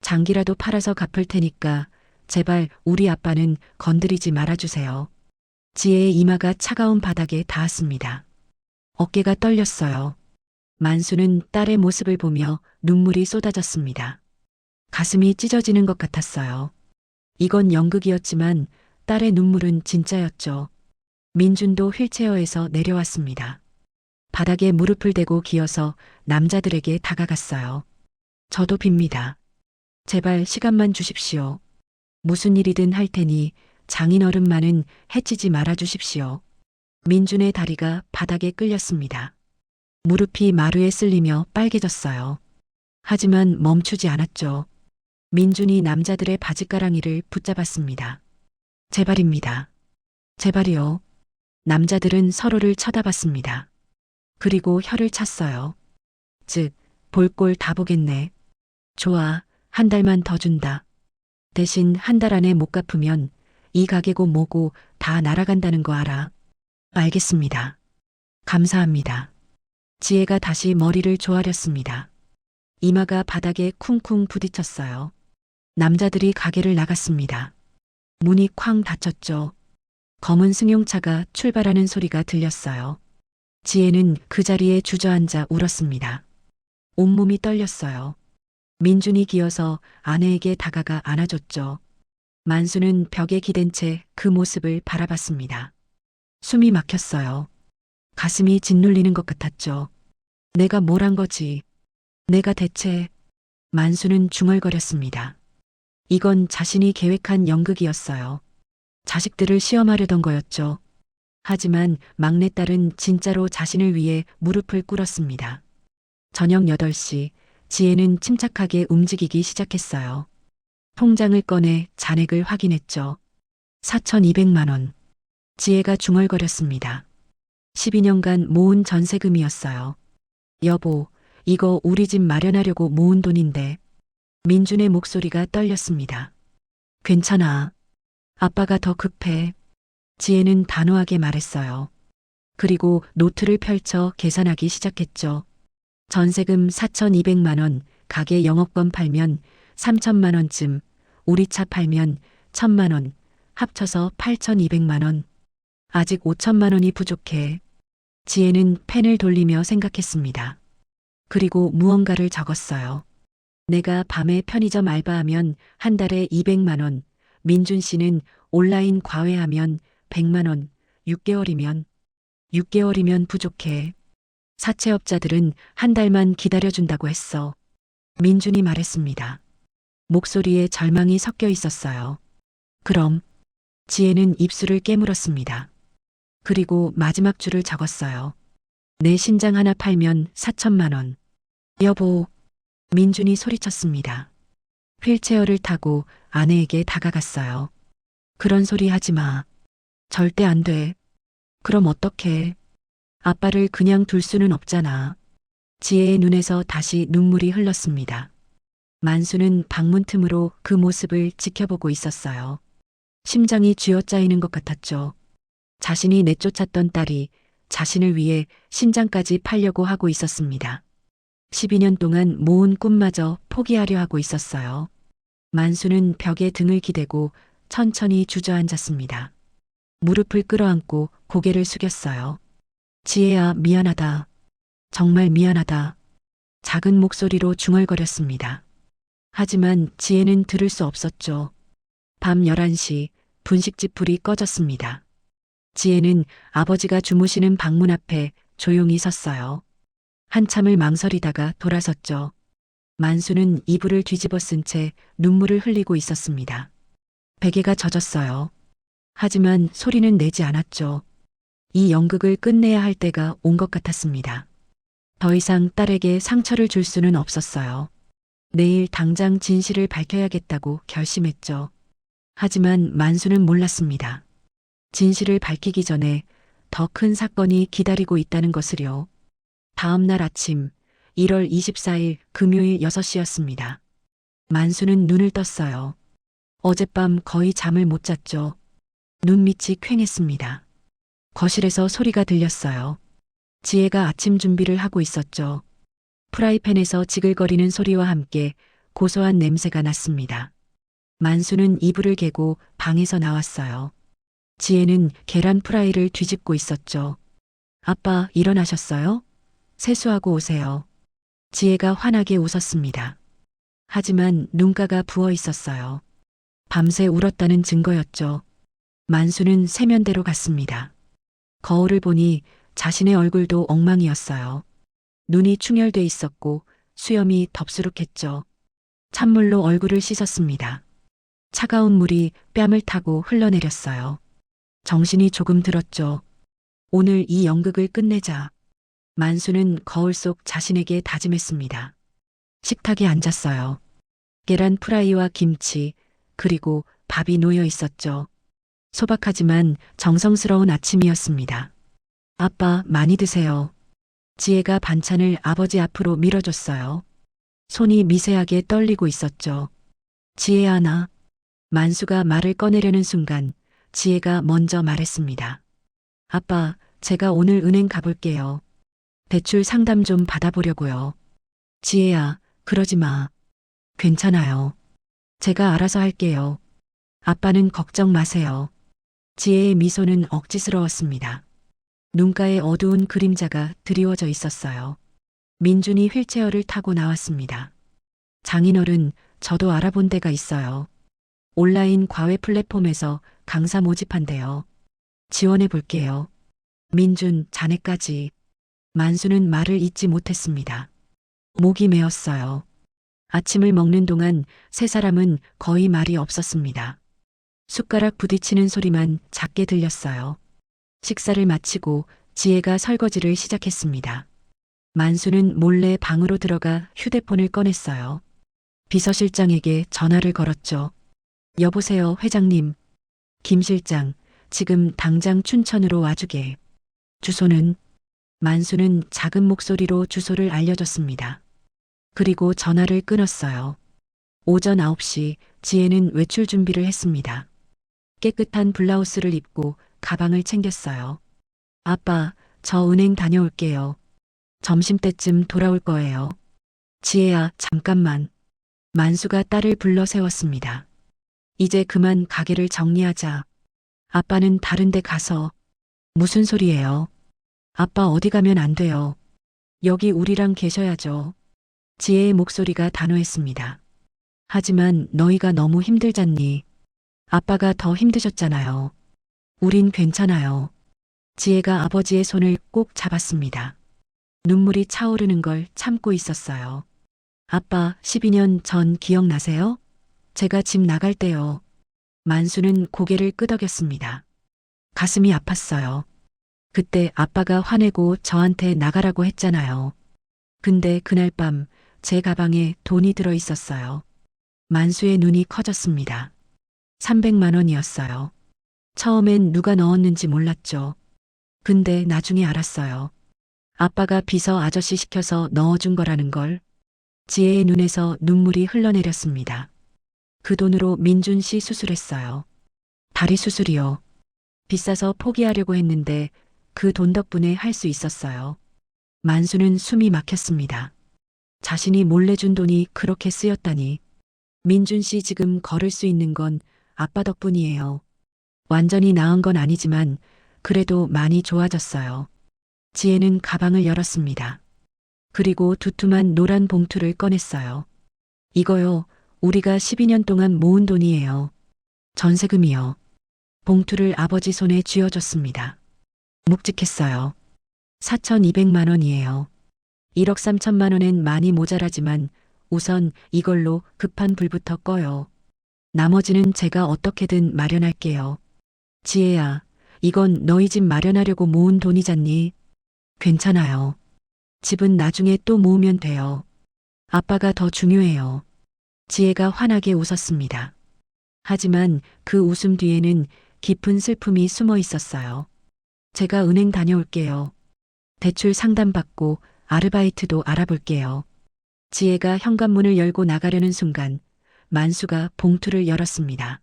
장기라도 팔아서 갚을 테니까 제발 우리 아빠는 건드리지 말아주세요. 지혜의 이마가 차가운 바닥에 닿았습니다. 어깨가 떨렸어요. 만수는 딸의 모습을 보며 눈물이 쏟아졌습니다. 가슴이 찢어지는 것 같았어요. 이건 연극이었지만 딸의 눈물은 진짜였죠. 민준도 휠체어에서 내려왔습니다. 바닥에 무릎을 대고 기어서 남자들에게 다가갔어요. 저도 빕니다. 제발 시간만 주십시오. 무슨 일이든 할 테니 장인어른만은 해치지 말아 주십시오. 민준의 다리가 바닥에 끌렸습니다. 무릎이 마루에 쓸리며 빨개졌어요. 하지만 멈추지 않았죠. 민준이 남자들의 바지가랑이를 붙잡았습니다. 제발입니다. 제발이요. 남자들은 서로를 쳐다봤습니다. 그리고 혀를 찼어요. 즉, 볼 꼴 다 보겠네. 좋아, 한 달만 더 준다. 대신 한 달 안에 못 갚으면 이 가게고 뭐고 다 날아간다는 거 알아. 알겠습니다. 감사합니다. 지혜가 다시 머리를 조아렸습니다. 이마가 바닥에 쿵쿵 부딪혔어요. 남자들이 가게를 나갔습니다. 문이 쾅 닫혔죠. 검은 승용차가 출발하는 소리가 들렸어요. 지혜는 그 자리에 주저앉아 울었습니다. 온몸이 떨렸어요. 민준이 기어서 아내에게 다가가 안아줬죠. 만수는 벽에 기댄 채 그 모습을 바라봤습니다. 숨이 막혔어요. 가슴이 짓눌리는 것 같았죠. 내가 뭘 한 거지? 내가 대체... 만수는 중얼거렸습니다. 이건 자신이 계획한 연극이었어요. 자식들을 시험하려던 거였죠. 하지만 막내딸은 진짜로 자신을 위해 무릎을 꿇었습니다. 저녁 8시, 지혜는 침착하게 움직이기 시작했어요. 통장을 꺼내 잔액을 확인했죠. 4,200만 원. 지혜가 중얼거렸습니다. 12년간 모은 전세금이었어요. 여보, 이거 우리 집 마련하려고 모은 돈인데. 민준의 목소리가 떨렸습니다. 괜찮아. 아빠가 더 급해. 지혜는 단호하게 말했어요. 그리고 노트를 펼쳐 계산하기 시작했죠. 전세금 4,200만 원, 가게 영업권 팔면 3천만 원쯤, 우리 차 팔면 1,000만 원, 합쳐서 8,200만 원. 아직 5천만 원이 부족해. 지혜는 펜을 돌리며 생각했습니다. 그리고 무언가를 적었어요. 내가 밤에 편의점 알바하면 한 달에 200만 원, 민준 씨는 온라인 과외하면 100만 원, 6개월이면 부족해. 사채업자들은 한 달만 기다려준다고 했어. 민준이 말했습니다. 목소리에 절망이 섞여 있었어요. 그럼 지혜는 입술을 깨물었습니다. 그리고 마지막 줄을 적었어요. 내 신장 하나 팔면 4천만 원. 여보, 민준이 소리쳤습니다. 휠체어를 타고 아내에게 다가갔어요. 그런 소리 하지 마. 절대 안 돼. 그럼 어떡해. 아빠를 그냥 둘 수는 없잖아. 지혜의 눈에서 다시 눈물이 흘렀습니다. 만수는 방문 틈으로 그 모습을 지켜보고 있었어요. 심장이 쥐어짜이는 것 같았죠. 자신이 내쫓았던 딸이 자신을 위해 신장까지 팔려고 하고 있었습니다. 12년 동안 모은 꿈마저 포기하려 하고 있었어요. 만수는 벽에 등을 기대고 천천히 주저앉았습니다. 무릎을 끌어안고 고개를 숙였어요. 지혜야, 미안하다. 정말 미안하다. 작은 목소리로 중얼거렸습니다. 하지만 지혜는 들을 수 없었죠. 밤 11시 분식집 불이 꺼졌습니다. 지혜는 아버지가 주무시는 방문 앞에 조용히 섰어요. 한참을 망설이다가 돌아섰죠. 만수는 이불을 뒤집어 쓴 채 눈물을 흘리고 있었습니다. 베개가 젖었어요. 하지만 소리는 내지 않았죠. 이 연극을 끝내야 할 때가 온 것 같았습니다. 더 이상 딸에게 상처를 줄 수는 없었어요. 내일 당장 진실을 밝혀야겠다고 결심했죠. 하지만 만수는 몰랐습니다. 진실을 밝히기 전에 더 큰 사건이 기다리고 있다는 것을요. 다음 날 아침 1월 24일 금요일 6시였습니다. 만수는 눈을 떴어요. 어젯밤 거의 잠을 못 잤죠. 눈밑이 퀭했습니다. 거실에서 소리가 들렸어요. 지혜가 아침 준비를 하고 있었죠. 프라이팬에서 지글거리는 소리와 함께 고소한 냄새가 났습니다. 만수는 이불을 개고 방에서 나왔어요. 지혜는 계란 프라이를 뒤집고 있었죠. 아빠, 일어나셨어요? 세수하고 오세요. 지혜가 환하게 웃었습니다. 하지만 눈가가 부어 있었어요. 밤새 울었다는 증거였죠. 만수는 세면대로 갔습니다. 거울을 보니 자신의 얼굴도 엉망이었어요. 눈이 충혈돼 있었고 수염이 덥수룩했죠. 찬물로 얼굴을 씻었습니다. 차가운 물이 뺨을 타고 흘러내렸어요. 정신이 조금 들었죠. 오늘 이 연극을 끝내자. 만수는 거울 속 자신에게 다짐했습니다. 식탁에 앉았어요. 계란 프라이와 김치, 그리고 밥이 놓여 있었죠. 소박하지만 정성스러운 아침이었습니다. 아빠, 많이 드세요. 지혜가 반찬을 아버지 앞으로 밀어줬어요. 손이 미세하게 떨리고 있었죠. 지혜야, 나. 만수가 말을 꺼내려는 순간 지혜가 먼저 말했습니다. 아빠, 제가 오늘 은행 가볼게요. 대출 상담 좀 받아보려고요. 지혜야, 그러지 마. 괜찮아요. 제가 알아서 할게요. 아빠는 걱정 마세요. 지혜의 미소는 억지스러웠습니다. 눈가에 어두운 그림자가 드리워져 있었어요. 민준이 휠체어를 타고 나왔습니다. 장인어른, 저도 알아본 데가 있어요. 온라인 과외 플랫폼에서 강사 모집한대요. 지원해 볼게요. 민준, 자네까지. 만수는 말을 잇지 못했습니다. 목이 메었어요. 아침을 먹는 동안 세 사람은 거의 말이 없었습니다. 숟가락 부딪히는 소리만 작게 들렸어요. 식사를 마치고 지혜가 설거지를 시작했습니다. 만수는 몰래 방으로 들어가 휴대폰을 꺼냈어요. 비서실장에게 전화를 걸었죠. 여보세요, 회장님. 김 실장, 지금 당장 춘천으로 와주게. 주소는? 만수는 작은 목소리로 주소를 알려줬습니다. 그리고 전화를 끊었어요. 오전 9시 지혜는 외출 준비를 했습니다. 깨끗한 블라우스를 입고 가방을 챙겼어요. 아빠, 저 은행 다녀올게요. 점심때쯤 돌아올 거예요. 지혜야, 잠깐만. 만수가 딸을 불러 세웠습니다. 이제 그만 가게를 정리하자. 아빠는 다른 데 가서. 무슨 소리예요? 아빠 어디 가면 안 돼요. 여기 우리랑 계셔야죠. 지혜의 목소리가 단호했습니다. 하지만 너희가 너무 힘들잖니. 아빠가 더 힘드셨잖아요. 우린 괜찮아요. 지혜가 아버지의 손을 꼭 잡았습니다. 눈물이 차오르는 걸 참고 있었어요. 아빠, 12년 전 기억나세요? 제가 집 나갈 때요. 만수는 고개를 끄덕였습니다. 가슴이 아팠어요. 그때 아빠가 화내고 저한테 나가라고 했잖아요. 근데 그날 밤 제 가방에 돈이 들어 있었어요. 만수의 눈이 커졌습니다. 300만 원이었어요. 처음엔 누가 넣었는지 몰랐죠. 근데 나중에 알았어요. 아빠가 비서 아저씨 시켜서 넣어준 거라는 걸. 지혜의 눈에서 눈물이 흘러내렸습니다. 그 돈으로 민준 씨 수술했어요. 다리 수술이요. 비싸서 포기하려고 했는데 그 돈 덕분에 할 수 있었어요. 만수는 숨이 막혔습니다. 자신이 몰래 준 돈이 그렇게 쓰였다니. 민준 씨 지금 걸을 수 있는 건 아빠 덕분이에요. 완전히 나은 건 아니지만 그래도 많이 좋아졌어요. 지혜는 가방을 열었습니다. 그리고 두툼한 노란 봉투를 꺼냈어요. 이거요, 우리가 12년 동안 모은 돈이에요. 전세금이요. 봉투를 아버지 손에 쥐어줬습니다. 묵직했어요. 4,200만 원이에요. 1억 3천만 원엔 많이 모자라지만 우선 이걸로 급한 불부터 꺼요. 나머지는 제가 어떻게든 마련할게요. 지혜야, 이건 너희 집 마련하려고 모은 돈이잖니. 괜찮아요. 집은 나중에 또 모으면 돼요. 아빠가 더 중요해요. 지혜가 환하게 웃었습니다. 하지만 그 웃음 뒤에는 깊은 슬픔이 숨어 있었어요. 제가 은행 다녀올게요. 대출 상담받고 아르바이트도 알아볼게요. 지혜가 현관문을 열고 나가려는 순간 만수가 봉투를 열었습니다.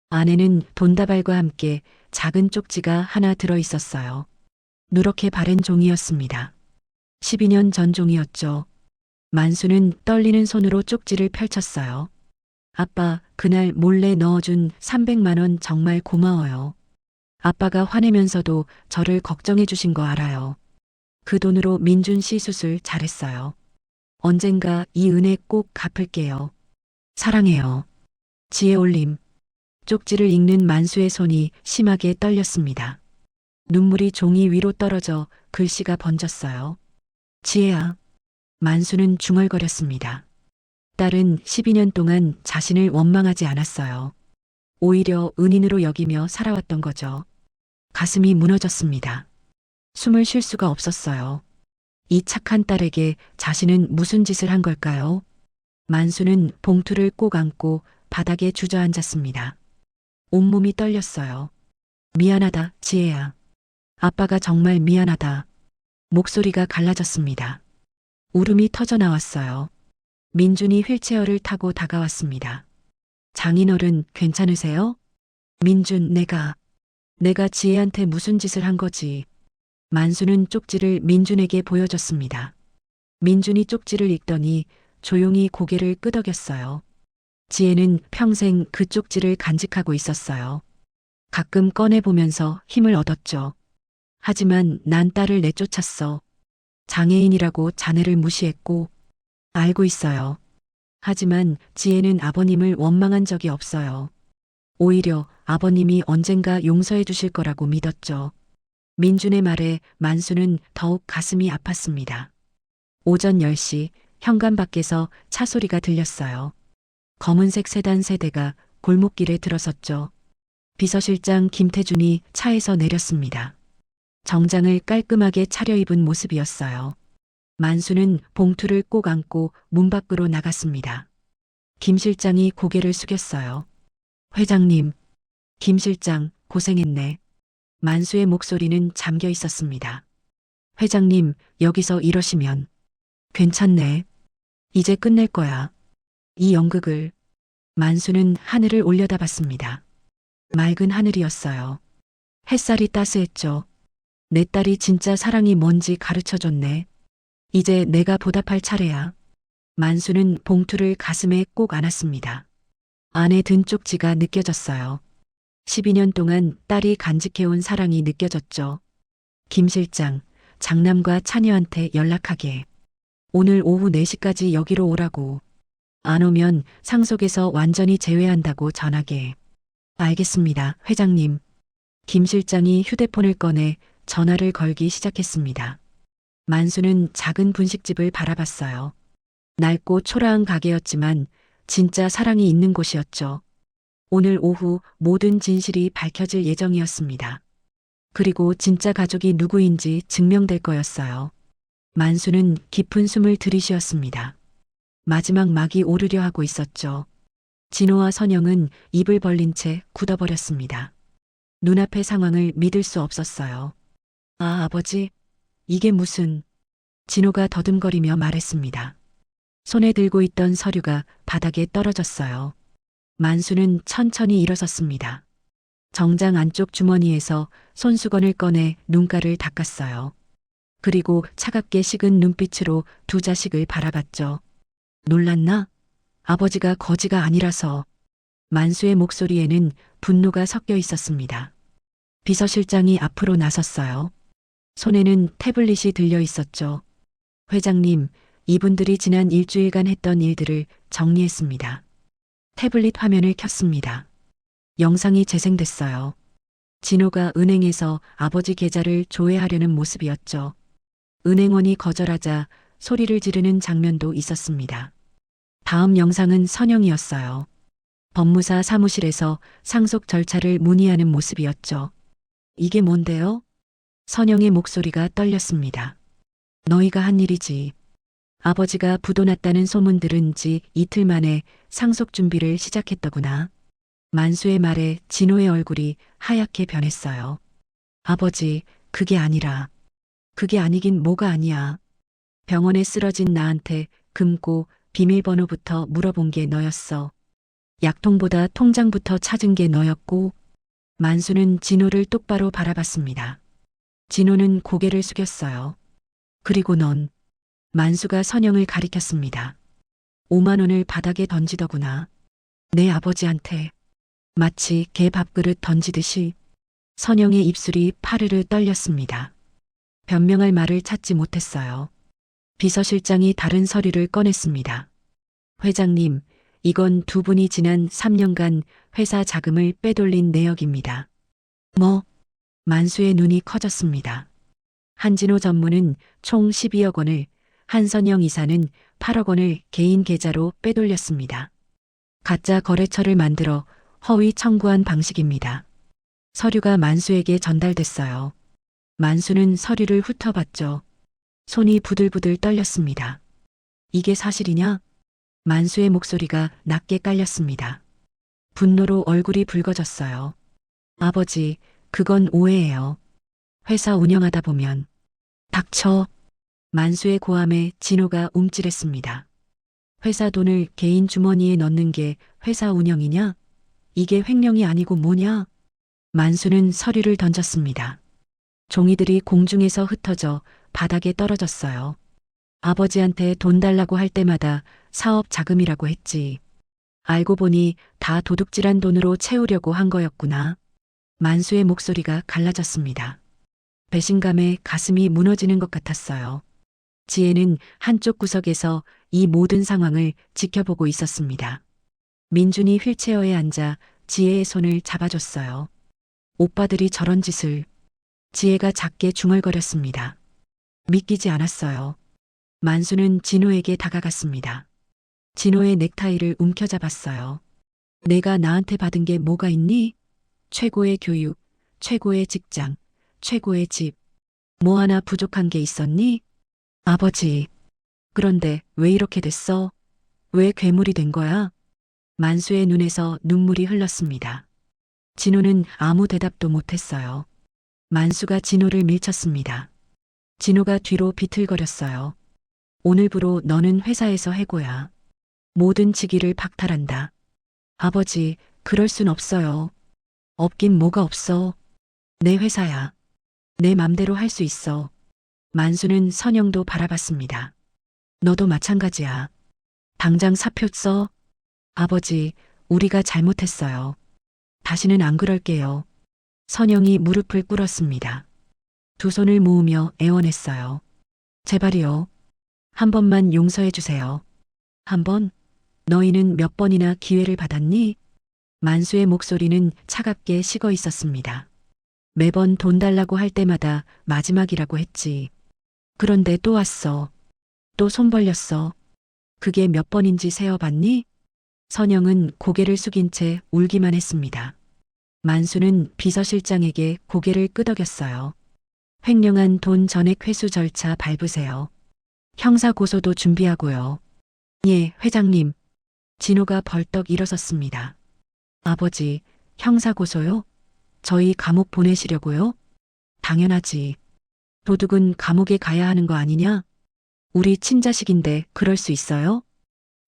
안에는 돈다발과 함께 작은 쪽지가 하나 들어 있었어요. 누렇게 바랜 종이였습니다. 12년 전 종이었죠. 만수는 떨리는 손으로 쪽지를 펼쳤어요. 아빠, 그날 몰래 넣어준 300만 원 정말 고마워요. 아빠가 화내면서도 저를 걱정해 주신 거 알아요. 그 돈으로 민준 씨 수술 잘했어요. 언젠가 이 은혜 꼭 갚을게요. 사랑해요. 지혜 올림. 쪽지를 읽는 만수의 손이 심하게 떨렸습니다. 눈물이 종이 위로 떨어져 글씨가 번졌어요. 지혜야. 만수는 중얼거렸습니다. 딸은 12년 동안 자신을 원망하지 않았어요. 오히려 은인으로 여기며 살아왔던 거죠. 가슴이 무너졌습니다. 숨을 쉴 수가 없었어요. 이 착한 딸에게 자신은 무슨 짓을 한 걸까요? 만수는 봉투를 꼭 안고 바닥에 주저앉았습니다. 온몸이 떨렸어요. 미안하다, 지혜야. 아빠가 정말 미안하다. 목소리가 갈라졌습니다. 울음이 터져 나왔어요. 민준이 휠체어를 타고 다가왔습니다. 장인어른 괜찮으세요? 민준, 내가 지혜한테 무슨 짓을 한 거지? 만수는 쪽지를 민준에게 보여줬습니다. 민준이 쪽지를 읽더니 조용히 고개를 끄덕였어요. 지혜는 평생 그 쪽지를 간직하고 있었어요. 가끔 꺼내보면서 힘을 얻었죠. 하지만 난 딸을 내쫓았어. 장애인이라고 자네를 무시했고, 알고 있어요. 하지만 지혜는 아버님을 원망한 적이 없어요. 오히려 아버님이 언젠가 용서해 주실 거라고 믿었죠. 민준의 말에 만수는 더욱 가슴이 아팠습니다. 오전 10시 현관 밖에서 차 소리가 들렸어요. 검은색 세단 세대가 골목길에 들어섰죠. 비서실장 김태준이 차에서 내렸습니다. 정장을 깔끔하게 차려입은 모습이었어요. 만수는 봉투를 꼭 안고 문 밖으로 나갔습니다. 김 실장이 고개를 숙였어요. 회장님, 김 실장 고생했네. 만수의 목소리는 잠겨 있었습니다. 회장님, 여기서 이러시면 괜찮네. 이제 끝낼 거야. 이 연극을. 만수는 하늘을 올려다봤습니다. 맑은 하늘이었어요. 햇살이 따스했죠. 내 딸이 진짜 사랑이 뭔지 가르쳐줬네. 이제 내가 보답할 차례야. 만수는 봉투를 가슴에 꼭 안았습니다. 안에 든 쪽지가 느껴졌어요. 12년 동안 딸이 간직해온 사랑이 느껴졌죠. 김 실장, 장남과 차녀한테 연락하게. 오늘 오후 4시까지 여기로 오라고. 안 오면 상속에서 완전히 제외한다고 전하게. 알겠습니다, 회장님. 김 실장이 휴대폰을 꺼내 전화를 걸기 시작했습니다. 만수는 작은 분식집을 바라봤어요. 낡고 초라한 가게였지만 진짜 사랑이 있는 곳이었죠. 오늘 오후 모든 진실이 밝혀질 예정이었습니다. 그리고 진짜 가족이 누구인지 증명될 거였어요. 만수는 깊은 숨을 들이쉬었습니다. 마지막 막이 오르려 하고 있었죠. 진호와 선영은 입을 벌린 채 굳어버렸습니다. 눈앞의 상황을 믿을 수 없었어요. 아, 아버지, 이게 무슨... 진호가 더듬거리며 말했습니다. 손에 들고 있던 서류가 바닥에 떨어졌어요. 만수는 천천히 일어섰습니다. 정장 안쪽 주머니에서 손수건을 꺼내 눈가를 닦았어요. 그리고 차갑게 식은 눈빛으로 두 자식을 바라봤죠. 놀랐나? 아버지가 거지가 아니라서. 만수의 목소리에는 분노가 섞여 있었습니다. 비서실장이 앞으로 나섰어요. 손에는 태블릿이 들려 있었죠. 회장님, 이분들이 지난 일주일간 했던 일들을 정리했습니다. 태블릿 화면을 켰습니다. 영상이 재생됐어요. 진호가 은행에서 아버지 계좌를 조회하려는 모습이었죠. 은행원이 거절하자 소리를 지르는 장면도 있었습니다. 다음 영상은 선영이었어요. 법무사 사무실에서 상속 절차를 문의하는 모습이었죠. 이게 뭔데요? 선영의 목소리가 떨렸습니다. 너희가 한 일이지. 아버지가 부도 났다는 소문 들은 지 이틀 만에 상속 준비를 시작했더구나. 만수의 말에 진호의 얼굴이 하얗게 변했어요. 아버지, 그게 아니라. 그게 아니긴 뭐가 아니야. 병원에 쓰러진 나한테 금고 비밀번호부터 물어본 게 너였어. 약통보다 통장부터 찾은 게 너였고. 만수는 진호를 똑바로 바라봤습니다. 진호는 고개를 숙였어요. 그리고 넌. 만수가 선영을 가리켰습니다. 5만 원을 바닥에 던지더구나. 내 아버지한테. 마치 개 밥그릇 던지듯이. 선영의 입술이 파르르 떨렸습니다. 변명할 말을 찾지 못했어요. 비서실장이 다른 서류를 꺼냈습니다. 회장님, 이건 두 분이 지난 3년간 회사 자금을 빼돌린 내역입니다. 뭐? 만수의 눈이 커졌습니다. 한진호 전무는 총 12억 원을, 한선영 이사는 8억 원을 개인 계좌로 빼돌렸습니다. 가짜 거래처를 만들어 허위 청구한 방식입니다. 서류가 만수에게 전달됐어요. 만수는 서류를 훑어봤죠. 손이 부들부들 떨렸습니다. 이게 사실이냐? 만수의 목소리가 낮게 깔렸습니다. 분노로 얼굴이 붉어졌어요. 아버지, 그건 오해예요. 회사 운영하다 보면. 닥쳐. 만수의 고함에 진호가 움찔했습니다. 회사 돈을 개인 주머니에 넣는 게 회사 운영이냐? 이게 횡령이 아니고 뭐냐? 만수는 서류를 던졌습니다. 종이들이 공중에서 흩어져 바닥에 떨어졌어요. 아버지한테 돈 달라고 할 때마다 사업 자금이라고 했지. 알고 보니 다 도둑질한 돈으로 채우려고 한 거였구나. 만수의 목소리가 갈라졌습니다. 배신감에 가슴이 무너지는 것 같았어요. 지혜는 한쪽 구석에서 이 모든 상황을 지켜보고 있었습니다. 민준이 휠체어에 앉아 지혜의 손을 잡아줬어요. 오빠들이 저런 짓을. 지혜가 작게 중얼거렸습니다. 믿기지 않았어요. 만수는 진호에게 다가갔습니다. 진호의 넥타이를 움켜잡았어요. 내가 나한테 받은 게 뭐가 있니? 최고의 교육, 최고의 직장, 최고의 집. 뭐 하나 부족한 게 있었니? 아버지. 그런데 왜 이렇게 됐어? 왜 괴물이 된 거야? 만수의 눈에서 눈물이 흘렀습니다. 진호는 아무 대답도 못했어요. 만수가 진호를 밀쳤습니다. 진호가 뒤로 비틀거렸어요. 오늘부로 너는 회사에서 해고야. 모든 직위를 박탈한다. 아버지, 그럴 순 없어요. 없긴 뭐가 없어. 내 회사야. 내 맘대로 할 수 있어. 만수는 선영도 바라봤습니다. 너도 마찬가지야. 당장 사표 써. 아버지, 우리가 잘못했어요. 다시는 안 그럴게요. 선영이 무릎을 꿇었습니다. 두 손을 모으며 애원했어요. 제발이요. 한 번만 용서해 주세요. 한 번? 너희는 몇 번이나 기회를 받았니? 만수의 목소리는 차갑게 식어 있었습니다. 매번 돈 달라고 할 때마다 마지막이라고 했지. 그런데 또 왔어. 또 손 벌렸어. 그게 몇 번인지 세어봤니? 선영은 고개를 숙인 채 울기만 했습니다. 만수는 비서실장에게 고개를 끄덕였어요. 횡령한 돈 전액 회수 절차 밟으세요. 형사 고소도 준비하고요. 예, 회장님. 진호가 벌떡 일어섰습니다. 아버지, 형사 고소요? 저희 감옥 보내시려고요? 당연하지. 도둑은 감옥에 가야 하는 거 아니냐? 우리 친자식인데 그럴 수 있어요?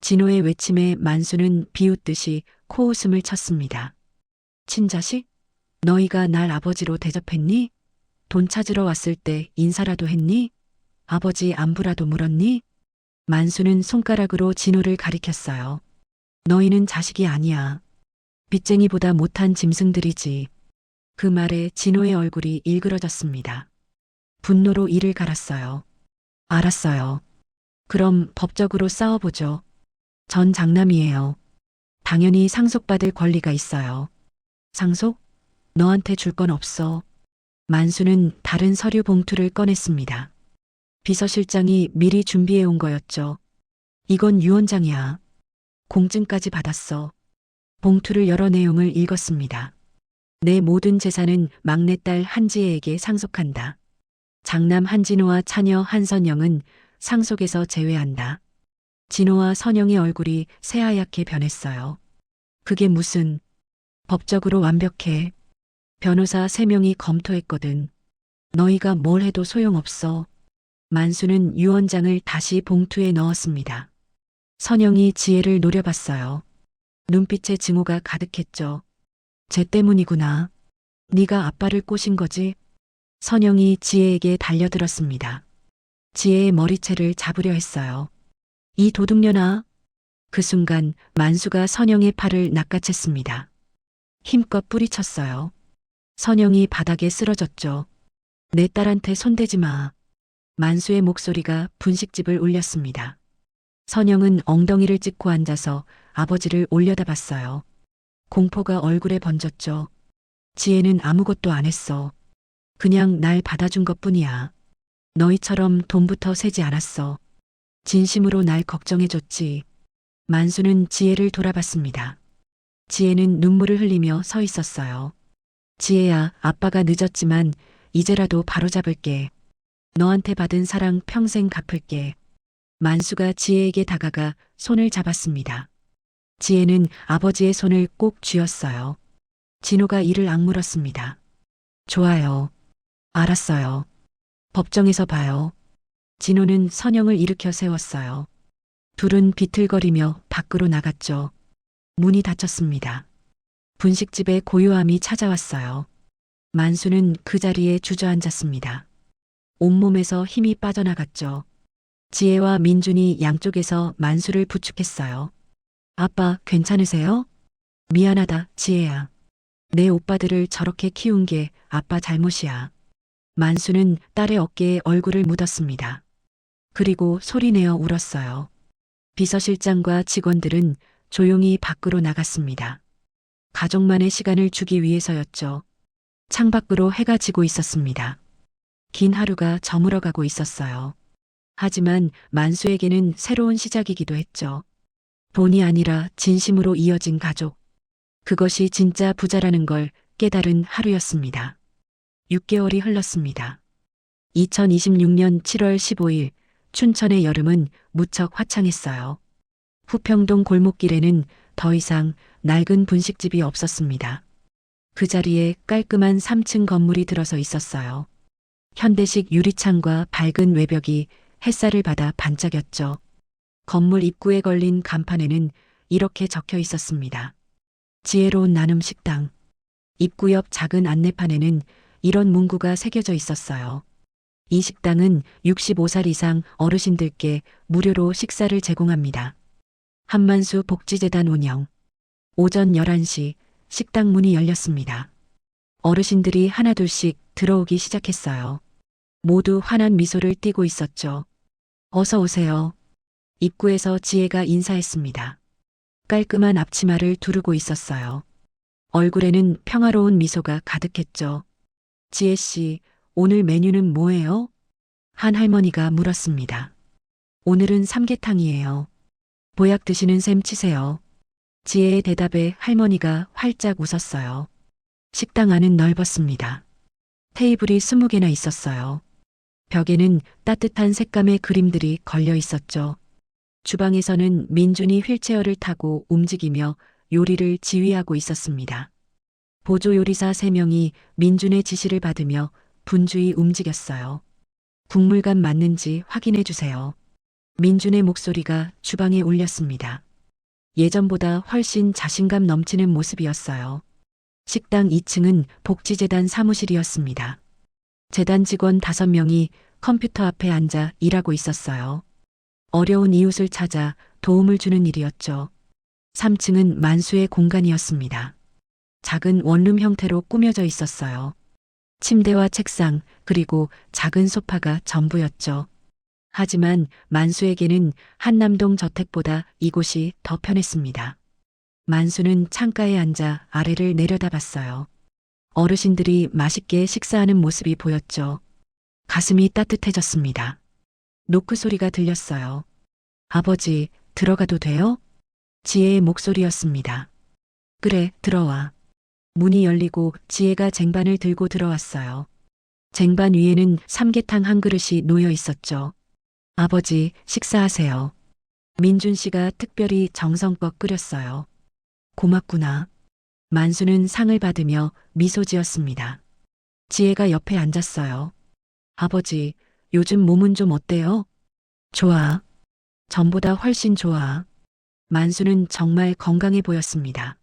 진호의 외침에 만수는 비웃듯이 코웃음을 쳤습니다. 친자식? 너희가 날 아버지로 대접했니? 돈 찾으러 왔을 때 인사라도 했니? 아버지 안부라도 물었니? 만수는 손가락으로 진호를 가리켰어요. 너희는 자식이 아니야. 빚쟁이보다 못한 짐승들이지. 그 말에 진호의 얼굴이 일그러졌습니다. 분노로 이를 갈았어요. 알았어요. 그럼 법적으로 싸워보죠. 전 장남이에요. 당연히 상속받을 권리가 있어요. 상속? 너한테 줄 건 없어. 만수는 다른 서류 봉투를 꺼냈습니다. 비서실장이 미리 준비해 온 거였죠. 이건 유언장이야. 공증까지 받았어. 봉투를 열어 내용을 읽었습니다. 내 모든 재산은 막내딸 한지혜에게 상속한다. 장남 한진호와 차녀 한선영은 상속에서 제외한다. 진호와 선영의 얼굴이 새하얗게 변했어요. 그게 무슨... 법적으로 완벽해. 변호사 3명이 검토했거든. 너희가 뭘 해도 소용없어. 만수는 유언장을 다시 봉투에 넣었습니다. 선영이 지혜를 노려봤어요. 눈빛에 증오가 가득했죠. 쟤 때문이구나. 네가 아빠를 꼬신 거지? 선영이 지혜에게 달려들었습니다. 지혜의 머리채를 잡으려 했어요. 이 도둑년아. 그 순간 만수가 선영의 팔을 낚아챘습니다. 힘껏 뿌리쳤어요. 선영이 바닥에 쓰러졌죠. 내 딸한테 손대지 마. 만수의 목소리가 분식집을 울렸습니다. 선영은 엉덩이를 찍고 앉아서 아버지를 올려다봤어요. 공포가 얼굴에 번졌죠. 지혜는 아무것도 안 했어. 그냥 날 받아준 것뿐이야. 너희처럼 돈부터 세지 않았어. 진심으로 날 걱정해줬지. 만수는 지혜를 돌아봤습니다. 지혜는 눈물을 흘리며 서 있었어요. 지혜야, 아빠가 늦었지만 이제라도 바로잡을게. 너한테 받은 사랑 평생 갚을게. 만수가 지혜에게 다가가 손을 잡았습니다. 지혜는 아버지의 손을 꼭 쥐었어요. 진호가 이를 악물었습니다. 좋아요. 알았어요. 법정에서 봐요. 진호는 선영을 일으켜 세웠어요. 둘은 비틀거리며 밖으로 나갔죠. 문이 닫혔습니다. 분식집의 고요함이 찾아왔어요. 만수는 그 자리에 주저앉았습니다. 온몸에서 힘이 빠져나갔죠. 지혜와 민준이 양쪽에서 만수를 부축했어요. 아빠, 괜찮으세요? 미안하다, 지혜야. 내 오빠들을 저렇게 키운 게 아빠 잘못이야. 만수는 딸의 어깨에 얼굴을 묻었습니다. 그리고 소리내어 울었어요. 비서실장과 직원들은 조용히 밖으로 나갔습니다. 가족만의 시간을 주기 위해서였죠. 창밖으로 해가 지고 있었습니다. 긴 하루가 저물어가고 있었어요. 하지만 만수에게는 새로운 시작이기도 했죠. 돈이 아니라 진심으로 이어진 가족. 그것이 진짜 부자라는 걸 깨달은 하루였습니다. 6개월이 흘렀습니다. 2026년 7월 15일 춘천의 여름은 무척 화창했어요. 후평동 골목길에는 더 이상 낡은 분식집이 없었습니다. 그 자리에 깔끔한 3층 건물이 들어서 있었어요. 현대식 유리창과 밝은 외벽이 햇살을 받아 반짝였죠. 건물 입구에 걸린 간판에는 이렇게 적혀 있었습니다. 지혜로운 나눔 식당. 입구 옆 작은 안내판에는 이런 문구가 새겨져 있었어요. 이 식당은 65살 이상 어르신들께 무료로 식사를 제공합니다. 한만수 복지재단 운영. 오전 11시 식당 문이 열렸습니다. 어르신들이 하나둘씩 들어오기 시작했어요. 모두 환한 미소를 띠고 있었죠. 어서 오세요. 입구에서 지혜가 인사했습니다. 깔끔한 앞치마를 두르고 있었어요. 얼굴에는 평화로운 미소가 가득했죠. 지혜 씨, 오늘 메뉴는 뭐예요? 한 할머니가 물었습니다. 오늘은 삼계탕이에요. 보약 드시는 셈 치세요. 지혜의 대답에 할머니가 활짝 웃었어요. 식당 안은 넓었습니다. 테이블이 20개나 있었어요. 벽에는 따뜻한 색감의 그림들이 걸려 있었죠. 주방에서는 민준이 휠체어를 타고 움직이며 요리를 지휘하고 있었습니다. 보조 요리사 3명이 민준의 지시를 받으며 분주히 움직였어요. 국물간 맞는지 확인해 주세요. 민준의 목소리가 주방에 울렸습니다. 예전보다 훨씬 자신감 넘치는 모습이었어요. 식당 2층은 복지재단 사무실이었습니다. 재단 직원 5명이 컴퓨터 앞에 앉아 일하고 있었어요. 어려운 이웃을 찾아 도움을 주는 일이었죠. 3층은 만수의 공간이었습니다. 작은 원룸 형태로 꾸며져 있었어요. 침대와 책상, 그리고 작은 소파가 전부였죠. 하지만 만수에게는 한남동 저택보다 이곳이 더 편했습니다. 만수는 창가에 앉아 아래를 내려다봤어요. 어르신들이 맛있게 식사하는 모습이 보였죠. 가슴이 따뜻해졌습니다. 노크 소리가 들렸어요. 아버지, 들어가도 돼요? 지혜의 목소리였습니다. 그래, 들어와. 문이 열리고 지혜가 쟁반을 들고 들어왔어요. 쟁반 위에는 삼계탕 한 그릇이 놓여 있었죠. 아버지, 식사하세요. 민준 씨가 특별히 정성껏 끓였어요. 고맙구나. 만수는 상을 받으며 미소 지었습니다. 지혜가 옆에 앉았어요. 아버지, 요즘 몸은 좀 어때요? 좋아. 전보다 훨씬 좋아. 만수는 정말 건강해 보였습니다.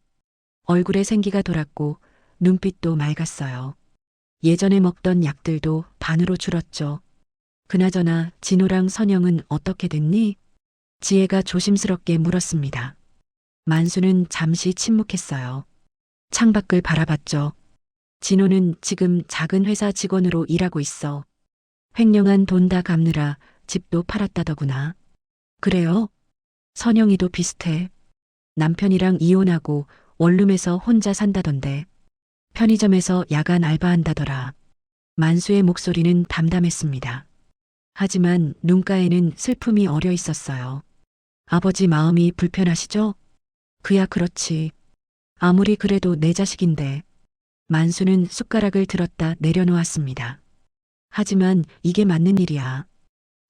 얼굴에 생기가 돌았고 눈빛도 맑았어요. 예전에 먹던 약들도 반으로 줄었죠. 그나저나 진호랑 선영은 어떻게 됐니? 지혜가 조심스럽게 물었습니다. 만수는 잠시 침묵했어요. 창밖을 바라봤죠. 진호는 지금 작은 회사 직원으로 일하고 있어. 횡령한 돈 다 갚느라 집도 팔았다더구나. 그래요? 선영이도 비슷해. 남편이랑 이혼하고 원룸에서 혼자 산다던데. 편의점에서 야간 알바한다더라. 만수의 목소리는 담담했습니다. 하지만 눈가에는 슬픔이 어려 있었어요. 아버지 마음이 불편하시죠? 그야 그렇지. 아무리 그래도 내 자식인데. 만수는 숟가락을 들었다 내려놓았습니다. 하지만 이게 맞는 일이야.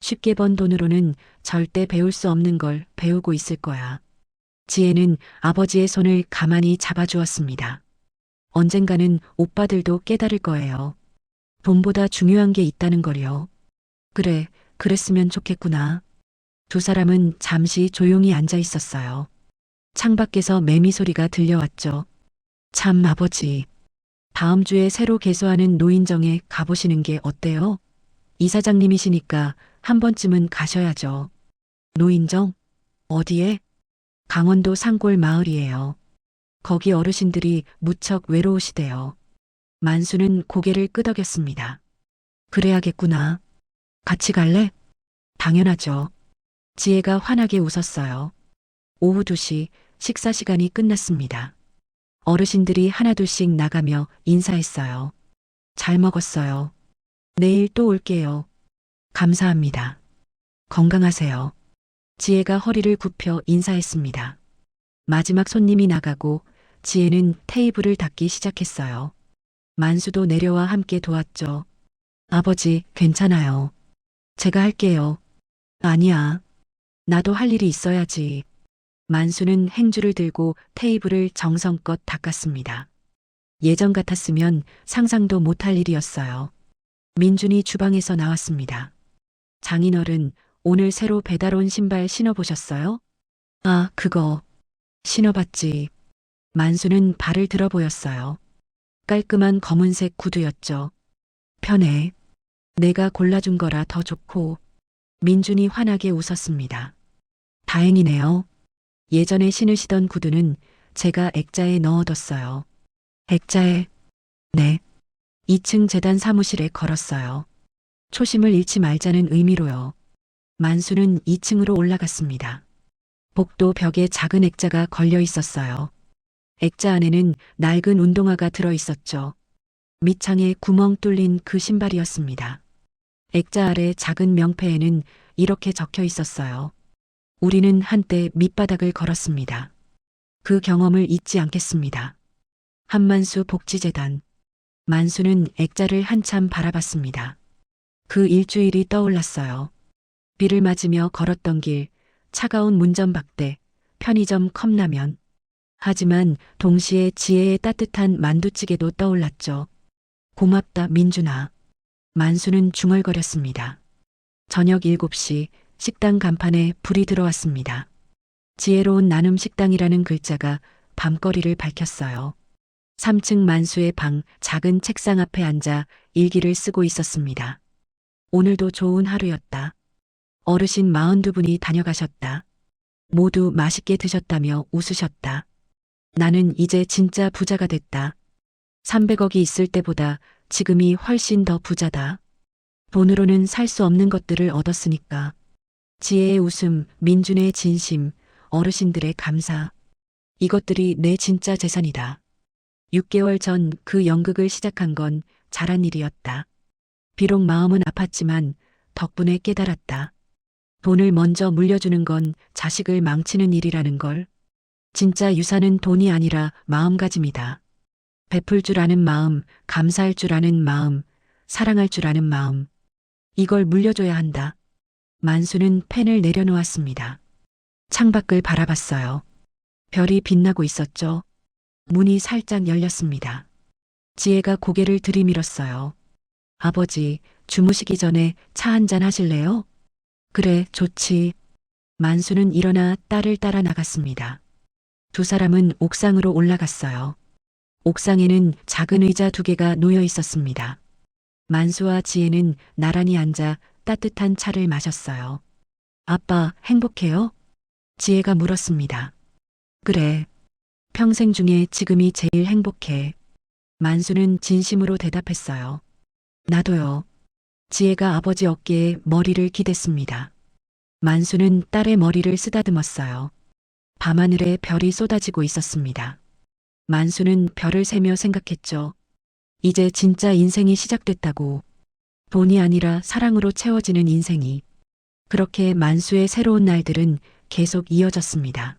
쉽게 번 돈으로는 절대 배울 수 없는 걸 배우고 있을 거야. 지혜는 아버지의 손을 가만히 잡아주었습니다. 언젠가는 오빠들도 깨달을 거예요. 돈보다 중요한 게 있다는 걸요. 그래, 그랬으면 좋겠구나. 두 사람은 잠시 조용히 앉아 있었어요. 창밖에서 매미 소리가 들려왔죠. 참 아버지. 다음 주에 새로 개소하는 노인정에 가보시는 게 어때요? 이사장님이시니까 한 번쯤은 가셔야죠. 노인정? 어디에? 강원도 산골 마을이에요. 거기 어르신들이 무척 외로우시대요. 만수는 고개를 끄덕였습니다. 그래야겠구나. 같이 갈래? 당연하죠. 지혜가 환하게 웃었어요. 오후 2시 식사 시간이 끝났습니다. 어르신들이 하나둘씩 나가며 인사했어요. 잘 먹었어요. 내일 또 올게요. 감사합니다. 건강하세요. 지혜가 허리를 굽혀 인사했습니다. 마지막 손님이 나가고 지혜는 테이블을 닦기 시작했어요. 만수도 내려와 함께 도왔죠. 아버지, 괜찮아요. 제가 할게요. 아니야. 나도 할 일이 있어야지. 만수는 행주를 들고 테이블을 정성껏 닦았습니다. 예전 같았으면 상상도 못할 일이었어요. 민준이 주방에서 나왔습니다. 장인어른, 오늘 새로 배달 온 신발 신어보셨어요? 아, 그거. 신어봤지. 만수는 발을 들어 보였어요. 깔끔한 검은색 구두였죠. 편해. 내가 골라준 거라 더 좋고. 민준이 환하게 웃었습니다. 다행이네요. 예전에 신으시던 구두는 제가 액자에 넣어뒀어요. 액자에? 네. 2층 재단 사무실에 걸었어요. 초심을 잃지 말자는 의미로요. 만수는 2층으로 올라갔습니다. 복도 벽에 작은 액자가 걸려 있었어요. 액자 안에는 낡은 운동화가 들어 있었죠. 밑창에 구멍 뚫린 그 신발이었습니다. 액자 아래 작은 명패에는 이렇게 적혀 있었어요. 우리는 한때 밑바닥을 걸었습니다. 그 경험을 잊지 않겠습니다. 한만수 복지재단. 만수는 액자를 한참 바라봤습니다. 그 일주일이 떠올랐어요. 비를 맞으며 걸었던 길, 차가운 문전박대, 편의점 컵라면. 하지만 동시에 지혜의 따뜻한 만두찌개도 떠올랐죠. 고맙다, 민준아. 만수는 중얼거렸습니다. 저녁 7시 식당 간판에 불이 들어왔습니다. 지혜로운 나눔 식당이라는 글자가 밤거리를 밝혔어요. 3층 만수의 방 작은 책상 앞에 앉아 일기를 쓰고 있었습니다. 오늘도 좋은 하루였다. 어르신 42분이 다녀가셨다. 모두 맛있게 드셨다며 웃으셨다. 나는 이제 진짜 부자가 됐다. 300억이 있을 때보다 지금이 훨씬 더 부자다. 돈으로는 살 수 없는 것들을 얻었으니까. 지혜의 웃음, 민준의 진심, 어르신들의 감사. 이것들이 내 진짜 재산이다. 6개월 전 그 연극을 시작한 건 잘한 일이었다. 비록 마음은 아팠지만 덕분에 깨달았다. 돈을 먼저 물려주는 건 자식을 망치는 일이라는 걸. 진짜 유산은 돈이 아니라 마음가짐이다. 베풀 줄 아는 마음, 감사할 줄 아는 마음, 사랑할 줄 아는 마음. 이걸 물려줘야 한다. 만수는 펜을 내려놓았습니다. 창밖을 바라봤어요. 별이 빛나고 있었죠. 문이 살짝 열렸습니다. 지혜가 고개를 들이밀었어요. 아버지, 주무시기 전에 차 한잔 하실래요? 그래, 좋지. 만수는 일어나 딸을 따라 나갔습니다. 두 사람은 옥상으로 올라갔어요. 옥상에는 작은 의자 2개가 놓여 있었습니다. 만수와 지혜는 나란히 앉아 따뜻한 차를 마셨어요. 아빠, 행복해요? 지혜가 물었습니다. 그래. 평생 중에 지금이 제일 행복해. 만수는 진심으로 대답했어요. 나도요. 지혜가 아버지 어깨에 머리를 기댔습니다. 만수는 딸의 머리를 쓰다듬었어요. 밤하늘에 별이 쏟아지고 있었습니다. 만수는 별을 세며 생각했죠. 이제 진짜 인생이 시작됐다고. 돈이 아니라 사랑으로 채워지는 인생이. 그렇게 만수의 새로운 날들은 계속 이어졌습니다.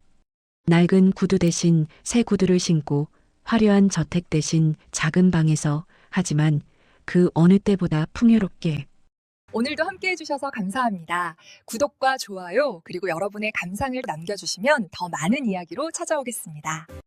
낡은 구두 대신 새 구두를 신고 화려한 저택 대신 작은 방에서, 하지만 그 어느 때보다 풍요롭게. 오늘도 함께 해주셔서 감사합니다. 구독과 좋아요, 그리고 여러분의 감상을 남겨주시면 더 많은 이야기로 찾아오겠습니다.